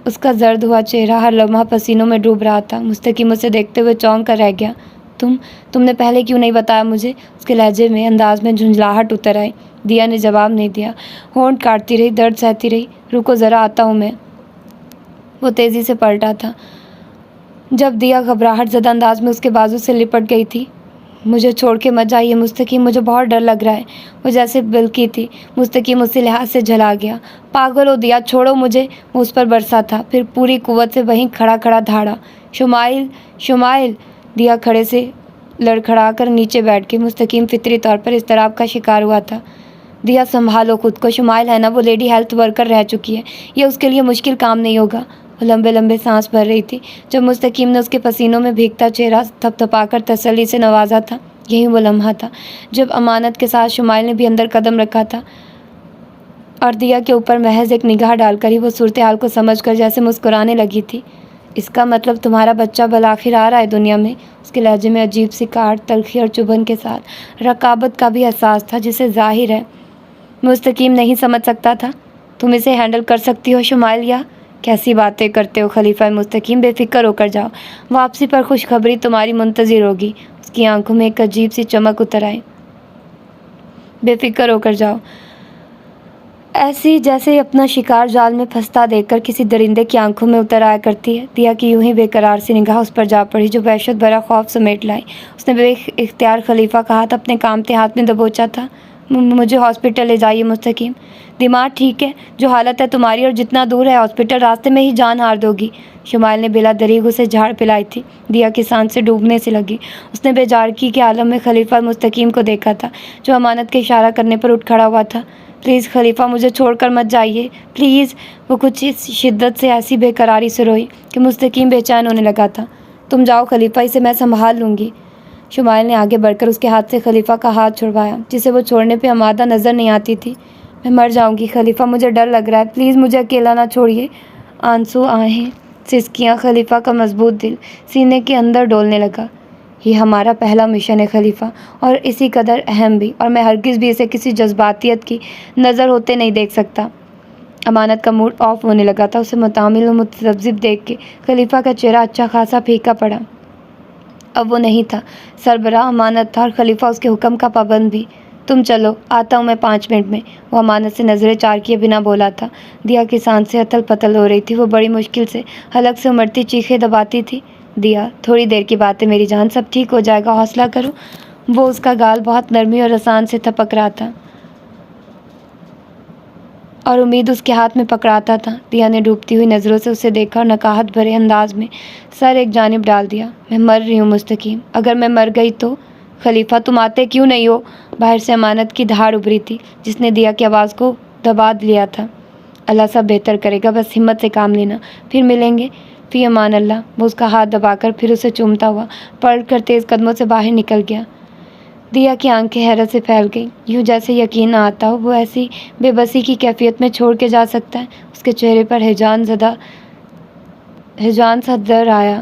Speaker 1: اس کا زرد ہوا چہرہ ہر لمحہ پسینوں میں ڈوب رہا تھا. مستقیم اسے دیکھتے ہوئے چونک کر رہ گیا. تم نے پہلے کیوں نہیں بتایا مجھے؟ اس کے لہجے میں، انداز میں جھنجھلاہٹ اتر آئی. دیا نے جواب نہیں دیا، ہونٹ کاٹتی رہی، درد سہتی رہی. رکو ذرا، آتا ہوں میں. وہ تیزی سے پلٹا تھا. جب دیا گھبراہٹ زدہ انداز میں اس کے بازو سے لپٹ گئی تھی. مجھے چھوڑ کے مت جائیے مستقیم، مجھے بہت ڈر لگ رہا ہے. وہ جیسے بلکی تھی. مستقیم اسی لحاظ سے جھلا گیا. پاگل ہو دیا، چھوڑو مجھے. وہ اس پر برسا تھا، پھر پوری قوت سے وہیں کھڑا کھڑا دھاڑا. شمائل، شمائل. دیا کھڑے سے لڑکھڑا کر نیچے بیٹھ گئی. مستقیم فطری طور پر اضطراب کا شکار ہوا تھا. دیا سنبھالو خود کو، شمائل ہے نا، وہ لیڈی ہیلتھ ورکر رہ چکی ہے، یہ اس کے لیے مشکل کام نہیں ہوگا. وہ لمبے لمبے سانس بھر رہی تھی جب مستقیم نے اس کے پسینوں میں بھیگتا چہرہ تھپ تھپا کر تسلی سے نوازا تھا. یہی وہ لمحہ تھا جب امانت کے ساتھ شمائل نے بھی اندر قدم رکھا تھا اور دیا کے اوپر محض ایک نگاہ ڈال کر ہی وہ صورتحال کو سمجھ کر جیسے مسکرانے لگی تھی. اس کا مطلب تمہارا بچہ بالآخر آ رہا ہے دنیا میں؟ اس کے لہجے میں عجیب سی کاٹ، تلخی اور چبھن کے ساتھ رقابت کا بھی احساس تھا، جسے ظاہر ہے مستقیم نہیں سمجھ سکتا تھا۔ تم اسے ہینڈل کر سکتی ہو شمائلیہ؟ کیسی باتیں کرتے ہو خلیفہ مستقیم، بے فکر ہو کر جاؤ، واپسی پر خوشخبری تمہاری منتظر ہوگی۔ اس کی آنکھوں میں ایک عجیب سی چمک اتر آئی۔ بے فکر ہو کر جاؤ، ایسی جیسے اپنا شکار جال میں پھنستا دیکھ کر کسی درندے کی آنکھوں میں اتر آیا کرتی ہے۔ دیا کی یوں ہی بے قرار سی نگاہ اس پر جا پڑی جو وحشت بھرا خوف سمیٹ لائی۔ اس نے بے اختیار خلیفہ کا ہاتھ اپنے کامتے ہاتھ میں دبوچا تھا۔ مجھے ہاسپٹل لے جائیے مستقیم۔ دماغ ٹھیک ہے؟ جو حالت ہے تمہاری اور جتنا دور ہے ہاسپٹل، راستے میں ہی جان ہار دو گی۔ شمائل نے بلا دریغ اسے جھاڑ پلائی تھی۔ دیا کی سانس سے ڈوبنے سے لگی۔ اس نے بے جارکی کے عالم میں خلیفہ مستقیم کو دیکھا تھا جو امانت کے اشارہ کرنے پر اٹھ کھڑا ہوا تھا۔ پلیز خلیفہ، مجھے چھوڑ کر مت جائیے، پلیز۔ وہ کچھ اس شدت سے ایسی بے قراری سے روئی کہ مستقیم بے چین ہونے لگا تھا۔ تم جاؤ خلیفہ، اسے میں سنبھال لوں گی۔ شمائل نے آگے بڑھ کر اس کے ہاتھ سے خلیفہ کا ہاتھ چھڑوایا جسے وہ چھوڑنے پہ آمادہ نظر نہیں آتی تھی۔ میں مر جاؤں گی خلیفہ، مجھے ڈر لگ رہا ہے، پلیز مجھے اکیلا نہ چھوڑیے۔ آنسو آہیں، سسکیاں، خلیفہ کا مضبوط دل سینے کے اندر ڈولنے لگا۔ یہ ہمارا پہلا مشن ہے خلیفہ، اور اسی قدر اہم بھی، اور میں ہرگز بھی اسے کسی جذباتیت کی نظر ہوتے نہیں دیکھ سکتا۔ امانت کا موڈ آف ہونے لگا تھا۔ اسے متحمل و متذبذب دیکھ کے خلیفہ کا چہرہ اچھا خاصا پھیکا پڑا۔ اب وہ نہیں تھا، سربراہ امانت تھا، اور خلیفہ اس کے حکم کا پابند بھی۔ تم چلو، آتا ہوں میں 5 منٹ میں۔ وہ امانت سے نظریں چار کیے بنا بولا تھا۔ دیا کی سانسیں اتل پتل ہو رہی تھی۔ وہ بڑی مشکل سے حلق سے امڑتی چیخیں دباتی تھی۔ دیا، تھوڑی دیر کی بات ہے میری جان، سب ٹھیک ہو جائے گا، حوصلہ کرو۔ وہ اس کا گال بہت نرمی اور آسان سے تھپک رہا تھا اور امید اس کے ہاتھ میں پکڑاتا تھا۔ دیا نے ڈوبتی ہوئی نظروں سے اسے دیکھا اور نکاہت بھرے انداز میں سر ایک جانب ڈال دیا۔ میں مر رہی ہوں مستقیم، اگر میں مر گئی تو؟ خلیفہ، تم آتے کیوں نہیں ہو؟ باہر سے امانت کی دھاڑ ابھری تھی جس نے دیا کی آواز کو دبا لیا تھا۔ اللہ سب بہتر کرے گا، بس ہمت سے کام لینا، پھر ملیں گے، فی امان اللہ۔ وہ اس کا ہاتھ دبا کر پھر اسے چومتا ہوا پلٹ کر تیز قدموں سے باہر نکل گیا۔ دیا کی آنکھیں حیرت سے پھیل گئی، یوں جیسے یقین نہ آتا ہو وہ ایسی بے بسی کی کیفیت میں چھوڑ کے جا سکتا ہے۔ اس کے چہرے پر ہیجان سا در آیا،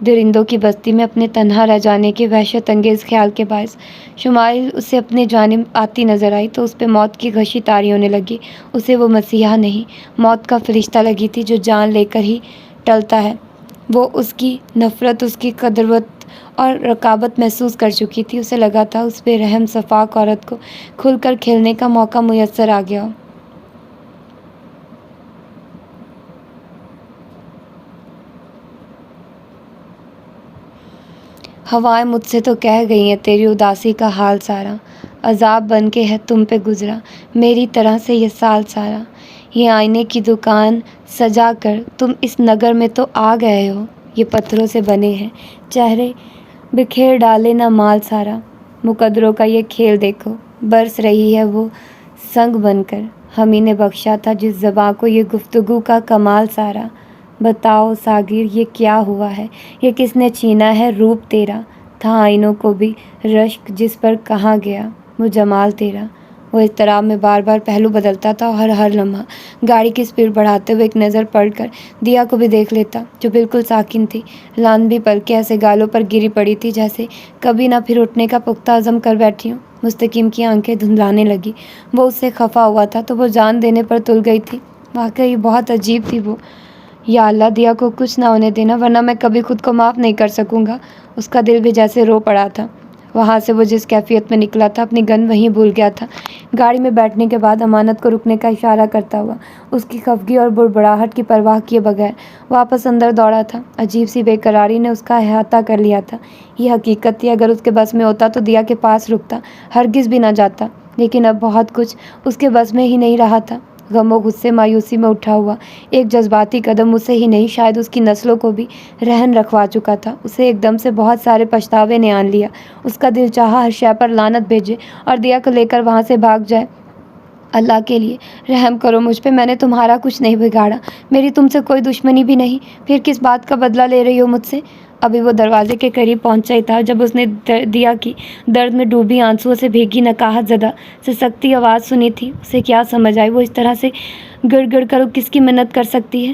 Speaker 1: درندوں کی بستی میں اپنے تنہا رہ جانے کے وحشت انگیز خیال کے باعث۔ شمائل اسے اپنے جانب آتی نظر آئی تو اس پہ موت کی غشی طاری ہونے لگی۔ اسے وہ مسیحا نہیں، موت کا فرشتہ لگی تھی جو جان لے کر ہی ٹلتا ہے۔ وہ اس کی نفرت، اس کی قدرت اور رقابت محسوس کر چکی تھی۔ اسے لگا تھا اس بے رحم شفاق عورت کو کھل کر کھیلنے کا موقع میسر آ گیا ہو۔ ہوائیں مجھ سے تو کہہ گئی ہیں تیری اداسی کا حال سارا، عذاب بن کے ہے تم پہ گزرا میری طرح سے یہ سال سارا۔ یہ آئینے کی دکان سجا کر تم اس نگر میں تو آ گئے ہو، یہ پتھروں سے بنے ہیں چہرے بکھیر ڈالے نہ مال سارا۔ مقدروں کا یہ کھیل دیکھو، برس رہی ہے وہ سنگ بن کر، ہم ہی نے بخشا تھا جس زباں کو یہ گفتگو کا کمال سارا۔ بتاؤ ساغر یہ کیا ہوا ہے، یہ کس نے چھینا ہے روپ تیرا، تھا آئینوں کو بھی رشک جس پر کہاں گیا وہ جمال تیرا۔ وہ اضطراب میں بار بار پہلو بدلتا تھا اور ہر لمحہ گاڑی کی سپیڈ بڑھاتے ہوئے ایک نظر پڑ کر دیا کو بھی دیکھ لیتا جو بالکل ساکن تھی۔ لانبی پلکیں ایسے گالوں پر گری پڑی تھی جیسے کبھی نہ پھر اٹھنے کا پختہ عزم کر بیٹھی ہوں۔ مستقیم کی آنکھیں دھندلانے لگی۔ وہ اس سے خفا ہوا تھا تو وہ جان دینے پر تل گئی تھی۔ واقعی بہت عجیب تھی وہ۔ یا اللہ، دیا کو کچھ نہ ہونے دینا ورنہ میں کبھی خود کو معاف نہیں کر سکوں گا۔ اس کا دل بھی جیسے رو پڑا تھا۔ وہاں سے وہ جس کیفیت میں نکلا تھا اپنی گن وہیں بھول گیا تھا۔ گاڑی میں بیٹھنے کے بعد امانت کو رکنے کا اشارہ کرتا ہوا اس کی خفگی اور بڑبڑاہٹ کی پرواہ کیے بغیر واپس اندر دوڑا تھا۔ عجیب سی بے قراری نے اس کا احاطہ کر لیا تھا۔ یہ حقیقت تھی اگر اس کے بس میں ہوتا تو دیا کے پاس رکتا، ہرگز بھی نہ جاتا، لیکن اب بہت کچھ اس کے بس میں ہی نہیں رہا تھا۔ غم و غصے مایوسی میں اٹھا ہوا ایک جذباتی قدم اسے ہی نہیں شاید اس کی نسلوں کو بھی رہن رکھوا چکا تھا۔ اسے ایک دم سے بہت سارے پچھتاوے نے آن لیا۔ اس کا دل چاہا ہر شے پر لعنت بھیجے اور دیا کو لے کر وہاں سے بھاگ جائے۔ اللہ کے لیے رحم کرو مجھ پہ، میں نے تمہارا کچھ نہیں بگاڑا، میری تم سے کوئی دشمنی بھی نہیں، پھر کس بات کا بدلہ لے رہی ہو مجھ سے؟ ابھی وہ دروازے کے قریب پہنچا ہی تھا جب اس نے دیا کی درد میں ڈوبی آنسوؤں سے بھیگی نکاہت زدہ سے سکتی آواز سنی تھی۔ اسے کیا سمجھ آئی وہ اس طرح سے گڑ گڑ کر کس کی منت کر سکتی ہے؟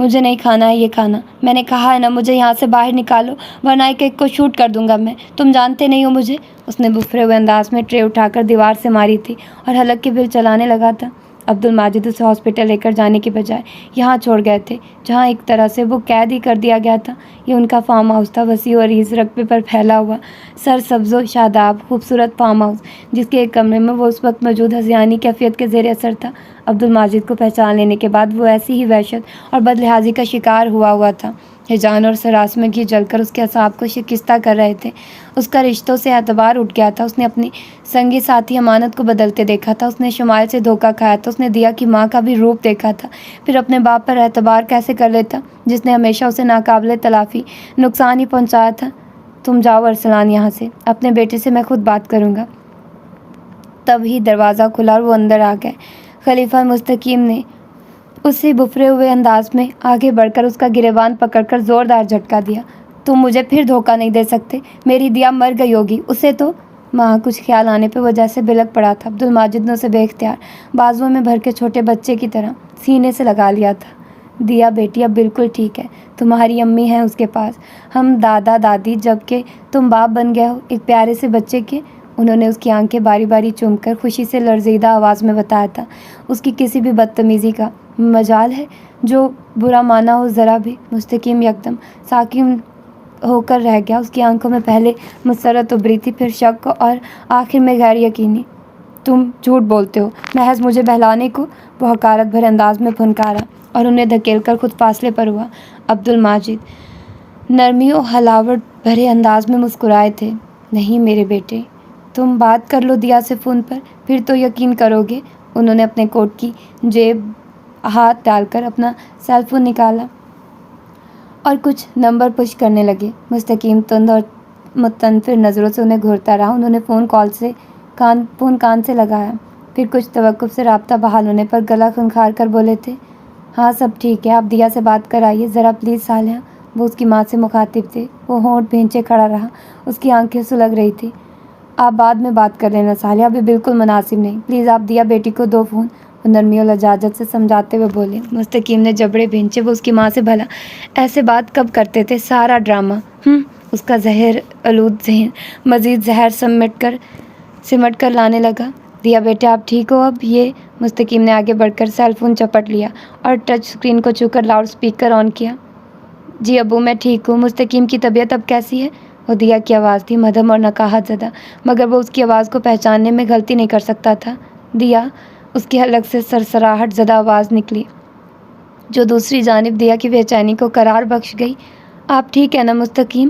Speaker 1: مجھے نہیں کھانا ہے یہ کھانا، میں نے کہا ہے نا مجھے یہاں سے باہر نکالو ورنہ ایک ایک کو شوٹ کر دوں گا میں، تم جانتے نہیں ہو مجھے۔ اس نے بفرے ہوئے انداز میں ٹرے اٹھا کر دیوار سے ماری تھی اور حلق کی بل چلانے لگا تھا۔ عبدالماجد اسے ہاسپٹل لے کر جانے کی بجائے یہاں چھوڑ گئے تھے جہاں ایک طرح سے وہ قید ہی کر دیا گیا تھا۔ یہ ان کا فارم ہاؤس تھا، وسیع و عریض رقبے پر پھیلا ہوا، سرسبز و شاداب خوبصورت فارم ہاؤس، جس کے ایک کمرے میں وہ اس وقت موجود ہذیانی کیفیت کے زیر اثر تھا۔ عبدالماجد کو پہچان لینے کے بعد وہ ایسی ہی وحشت اور بدلحاظی کا شکار ہوا تھا۔ ہیجان اور سراس میں گھی جل کر اس کے اعصاب کو شکستہ کر رہے تھے۔ اس کا رشتوں سے اعتبار اٹھ گیا تھا۔ اس نے اپنی سنگی ساتھی امانت کو بدلتے دیکھا تھا۔ اس نے شمائل سے دھوکہ کھایا تھا۔ اس نے دیا کی ماں کا بھی روپ دیکھا تھا۔ پھر اپنے باپ پر اعتبار کیسے کر لیتا جس نے ہمیشہ اسے ناقابل تلافی نقصان ہی پہنچایا تھا۔ تم جاؤ ارسلان یہاں سے، اپنے بیٹے سے میں خود بات کروں گا۔ تب ہی دروازہ کھلا اور وہ اندر آ گئے۔ خلیفہ مستقیم نے اسی بفرے ہوئے انداز میں آگے بڑھ کر اس کا گریبان پکڑ کر زوردار جھٹکا دیا۔ تم مجھے پھر دھوکہ نہیں دے سکتے، میری دیا مر گئی ہوگی، اسے تو وہاں کچھ خیال آنے پہ وہ جیسے بلک پڑا تھا۔ عبدالماجد نے اسے بے اختیار بازوؤں میں بھر کے چھوٹے بچے کی طرح سینے سے لگا لیا تھا۔ دیا بیٹی اب بالکل ٹھیک ہے، تمہاری امی ہیں اس کے پاس، ہم دادا دادی جب کہ تم باپ بن گئے ہو ایک پیارے سے بچے کے۔ انہوں نے اس کی آنکھیں باری باری چوم کر خوشی سے لرزیدہ آواز میں بتایا تھا۔ اس کی کسی بھی بدتمیزی کا مجال ہے جو برا مانا ہو ذرا بھی؟ مستقیم یکدم ساکن ہو کر رہ گیا۔ اس کی آنکھوں میں پہلے مسرت ابھری تھی، پھر شک اور آخر میں غیر یقینی۔ تم جھوٹ بولتے ہو، محض مجھے بہلانے کو، وہ حقارت بھرے انداز میں پھنکارا اور انہیں دھکیل کر خود فاصلے پر ہوا۔ عبدالماجد نرمی و حلاوت بھرے انداز میں مسکرائے تھے۔ نہیں میرے بیٹے، تم بات کر لو دیا سے فون پر، پھر تو یقین کرو گے۔ انہوں نے اپنے کوٹ کی جیب ہاتھ ڈال کر اپنا سیل فون نکالا اور کچھ نمبر پش کرنے لگے۔ مستقیم تند اور متنفر نظروں سے انہیں گھورتا رہا۔ انہوں نے فون کان سے لگایا، پھر کچھ توقف سے رابطہ بحال ہونے پر گلا کھنکھار کر بولے تھے، ہاں سب ٹھیک ہے، آپ دیا سے بات کر آئیے ذرا پلیز صالحہ۔ وہ اس کی ماں سے مخاطب تھے۔ وہ ہونٹ بھینچے کھڑا رہا، اس کی آنکھیں سلگ رہی تھی۔ آپ بعد میں بات کر لینا صالحہ، ابھی بالکل مناسب نہیں، پلیز آپ دیا بیٹی کو دو فون، وہ نرمی و لجاجت سے سمجھاتے ہوئے بولے۔ مستقیم نے جبڑے بھینچے۔ وہ اس کی ماں سے بھلا ایسے بات کب کرتے تھے؟ سارا ڈرامہ۔ اس کا زہر آلود ذہن مزید زہر سمٹ کر لانے لگا۔ دیا بیٹے آپ ٹھیک ہو اب؟ یہ مستقیم نے آگے بڑھ کر سیل فون چپٹ لیا اور ٹچ اسکرین کو چھو کر لاؤڈ اسپیکر آن کیا۔ جی ابو میں ٹھیک ہوں۔ مستقیم کی طبیعت اب کیسی ہے؟ وہ دیا کی آواز تھی، مدھم اور نقاہت زدہ، مگر وہ اس کی آواز کو پہچاننے میں غلطی نہیں کر سکتا تھا۔ دیا، اس کی حلق سے سرسراہٹ زدہ آواز نکلی جو دوسری جانب دیا کی بے چینی کو قرار بخش گئی۔ آپ ٹھیک ہے نا مستقیم؟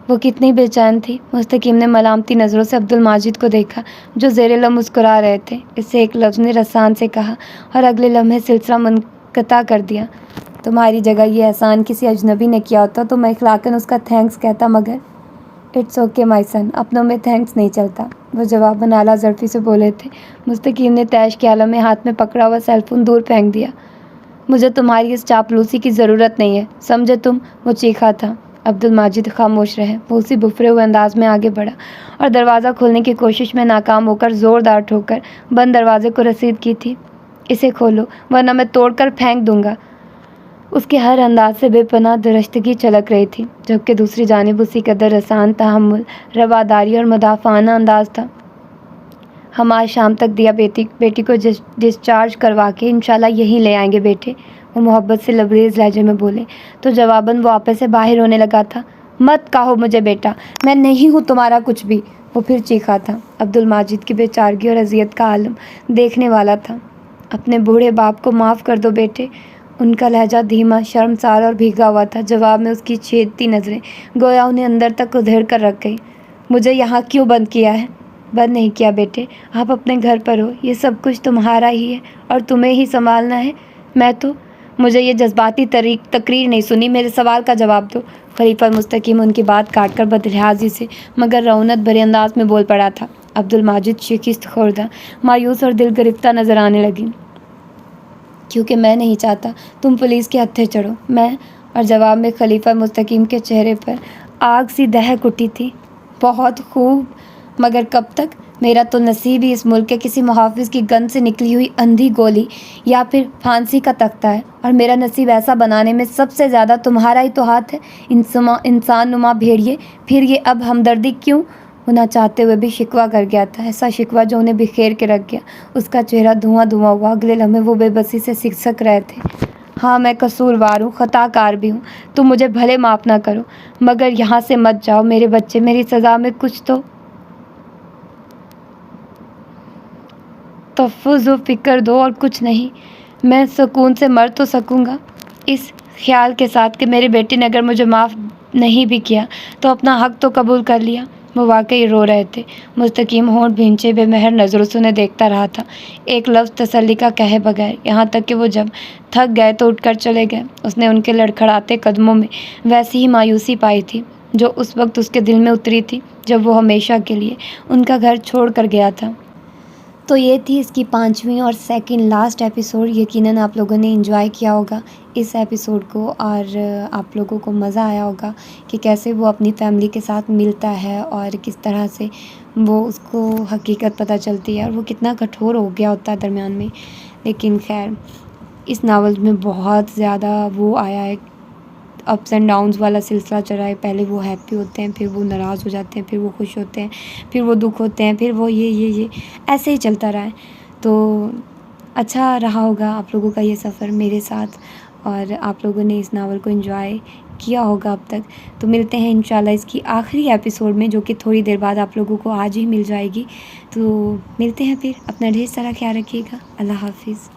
Speaker 1: وہ کتنی بے چین تھی۔ مستقیم نے ملامتی نظروں سے عبدالماجد کو دیکھا جو زیر لب مسکرا رہے تھے۔ اس سے ایک لفظ نے رسان سے کہا اور اگلے لمحے سلسلہ منقطع کر دیا۔ تمہاری جگہ یہ احسان کسی اجنبی نے کیا ہوتا تو میں اخلاقاً اس کا تھینکس کہتا، مگر اٹس اوکے مائی سن، اپنوں میں تھینکس نہیں چلتا، وہ جواباً اعلیٰ ظرفی سے بولے تھے۔ مستقیم نے طیش کے عالم میں ہاتھ میں پکڑا ہوا سیل فون دور پھینک دیا۔ مجھے تمہاری اس چاپلوسی کی ضرورت نہیں ہے، سمجھے تم؟ وہ چیخا تھا۔ عبدالماجد خاموش رہے۔ وہ اسی بفرے ہوئے انداز میں آگے بڑھا اور دروازہ کھولنے کی کوشش میں ناکام ہو کر زوردار ٹھوکر بند دروازے کو رسید کی تھی۔ اسے کھولو ورنہ میں توڑ کر پھینک دوں گا۔ اس کے ہر انداز سے بے پناہ درشتگی جھلک رہی تھی، جبکہ دوسری جانب اسی قدر رسان، تحمل، رواداری اور مدافعانہ انداز تھا۔ ہم آج شام تک دیا بیٹی کو ڈسچارج کروا کے انشاءاللہ یہیں لے آئیں گے بیٹے، وہ محبت سے لبریز لہجے میں بولے تو جواباً وہ آپے سے باہر ہونے لگا تھا۔ مت کہو مجھے بیٹا، میں نہیں ہوں تمہارا کچھ بھی، وہ پھر چیخا تھا۔ عبدالماجد کی بے چارگی اور اذیت کا عالم دیکھنے والا تھا۔ اپنے بوڑھے باپ کو معاف کر دو بیٹے، ان کا لہجہ دھیما، شرمسار اور بھیگا ہوا تھا۔ جواب میں اس کی چھیدتی نظریں گویا انہیں اندر تک ادھیڑ کر رکھ گئی۔ مجھے یہاں کیوں بند کیا ہے؟ بند نہیں کیا بیٹے، آپ اپنے گھر پر ہو، یہ سب کچھ تمہارا ہی ہے اور تمہیں ہی سنبھالنا ہے۔ مجھے یہ جذباتی تقریر نہیں سنی، میرے سوال کا جواب دو۔ خلیفہ مستقیم ان کی بات کاٹ کر بدلحاظی سے مگر رعونت بھرے انداز میں بول پڑا تھا۔ عبدالماجد شکست خوردہ، مایوس اور دل گرفتہ نظر آنے لگی۔ کیونکہ میں نہیں چاہتا تم پولیس کے ہتھے چڑھو، میں۔ اور جواب میں خلیفہ مستقیم کے چہرے پر آگ سی دہک اٹھی تھی۔ بہت خوب، مگر کب تک؟ میرا تو نصیب ہی اس ملک کے کسی محافظ کی گن سے نکلی ہوئی اندھی گولی یا پھر پھانسی کا تختہ ہے، اور میرا نصیب ایسا بنانے میں سب سے زیادہ تمہارا ہی تو ہاتھ ہے، انسان نما بھیڑیے۔ پھر یہ اب ہمدردی کیوں؟ وہ نہ چاہتے ہوئے بھی شکوہ کر گیا تھا، ایسا شکوہ جو انہیں بکھیر کے رکھ گیا۔ اس کا چہرہ دھواں دھواں ہوا، اگلے لمحے وہ بے بسی سے سکسک رہے تھے۔ ہاں میں قصوروار ہوں، خطا کار بھی ہوں، تم مجھے بھلے معاف نہ کرو، مگر یہاں سے مت جاؤ میرے بچے، میری سزا میں کچھ تو تحفظ و فکر دو اور کچھ نہیں، میں سکون سے مر تو سکوں گا، اس خیال کے ساتھ کہ میرے بیٹے نے اگر مجھے معاف نہیں بھی کیا تو اپنا حق تو قبول کر لیا۔ وہ واقعی رو رہے تھے، مستقیم ہونٹ بھینچے بے مہر نظروں سے انہیں دیکھتا رہا تھا، ایک لفظ تسلی کا کہے بغیر، یہاں تک کہ وہ جب تھک گئے تو اٹھ کر چلے گئے۔ اس نے ان کے لڑکھڑاتے قدموں میں ویسی ہی مایوسی پائی تھی جو اس وقت اس کے دل میں اتری تھی جب وہ ہمیشہ کے لیے ان کا گھر چھوڑ کر گیا تھا۔ تو یہ تھی اس کی 5ویں اور سیکنڈ لاسٹ ایپیسوڈ۔ یقیناً آپ لوگوں نے انجوائے کیا ہوگا اس ایپیسوڈ کو، اور آپ لوگوں کو مزہ آیا ہوگا کہ کیسے وہ اپنی فیملی کے ساتھ ملتا ہے اور کس طرح سے وہ اس کو حقیقت پتہ چلتی ہے اور وہ کتنا کٹھور ہو گیا ہوتا ہے درمیان میں۔ لیکن خیر اس ناول میں بہت زیادہ وہ آیا ہے، اپس اینڈ ڈاؤنز والا سلسلہ چلا ہے، پہلے وہ ہیپی ہوتے ہیں، پھر وہ ناراض ہو جاتے ہیں، پھر وہ خوش ہوتے ہیں، پھر وہ دکھ ہوتے ہیں، پھر وہ یہ ایسے ہی چلتا رہا ہے۔ تو اچھا رہا ہوگا آپ لوگوں کا یہ سفر میرے ساتھ، اور آپ لوگوں نے اس ناول کو انجوائے کیا ہوگا اب تک۔ تو ملتے ہیں انشاءاللہ اس کی آخری ایپیسوڈ میں، جو کہ تھوڑی دیر بعد آپ لوگوں کو آج ہی مل جائے گی۔ تو ملتے ہیں پھر، اپنا ڈھیر سارا خیال رکھیے گا، اللہ حافظ۔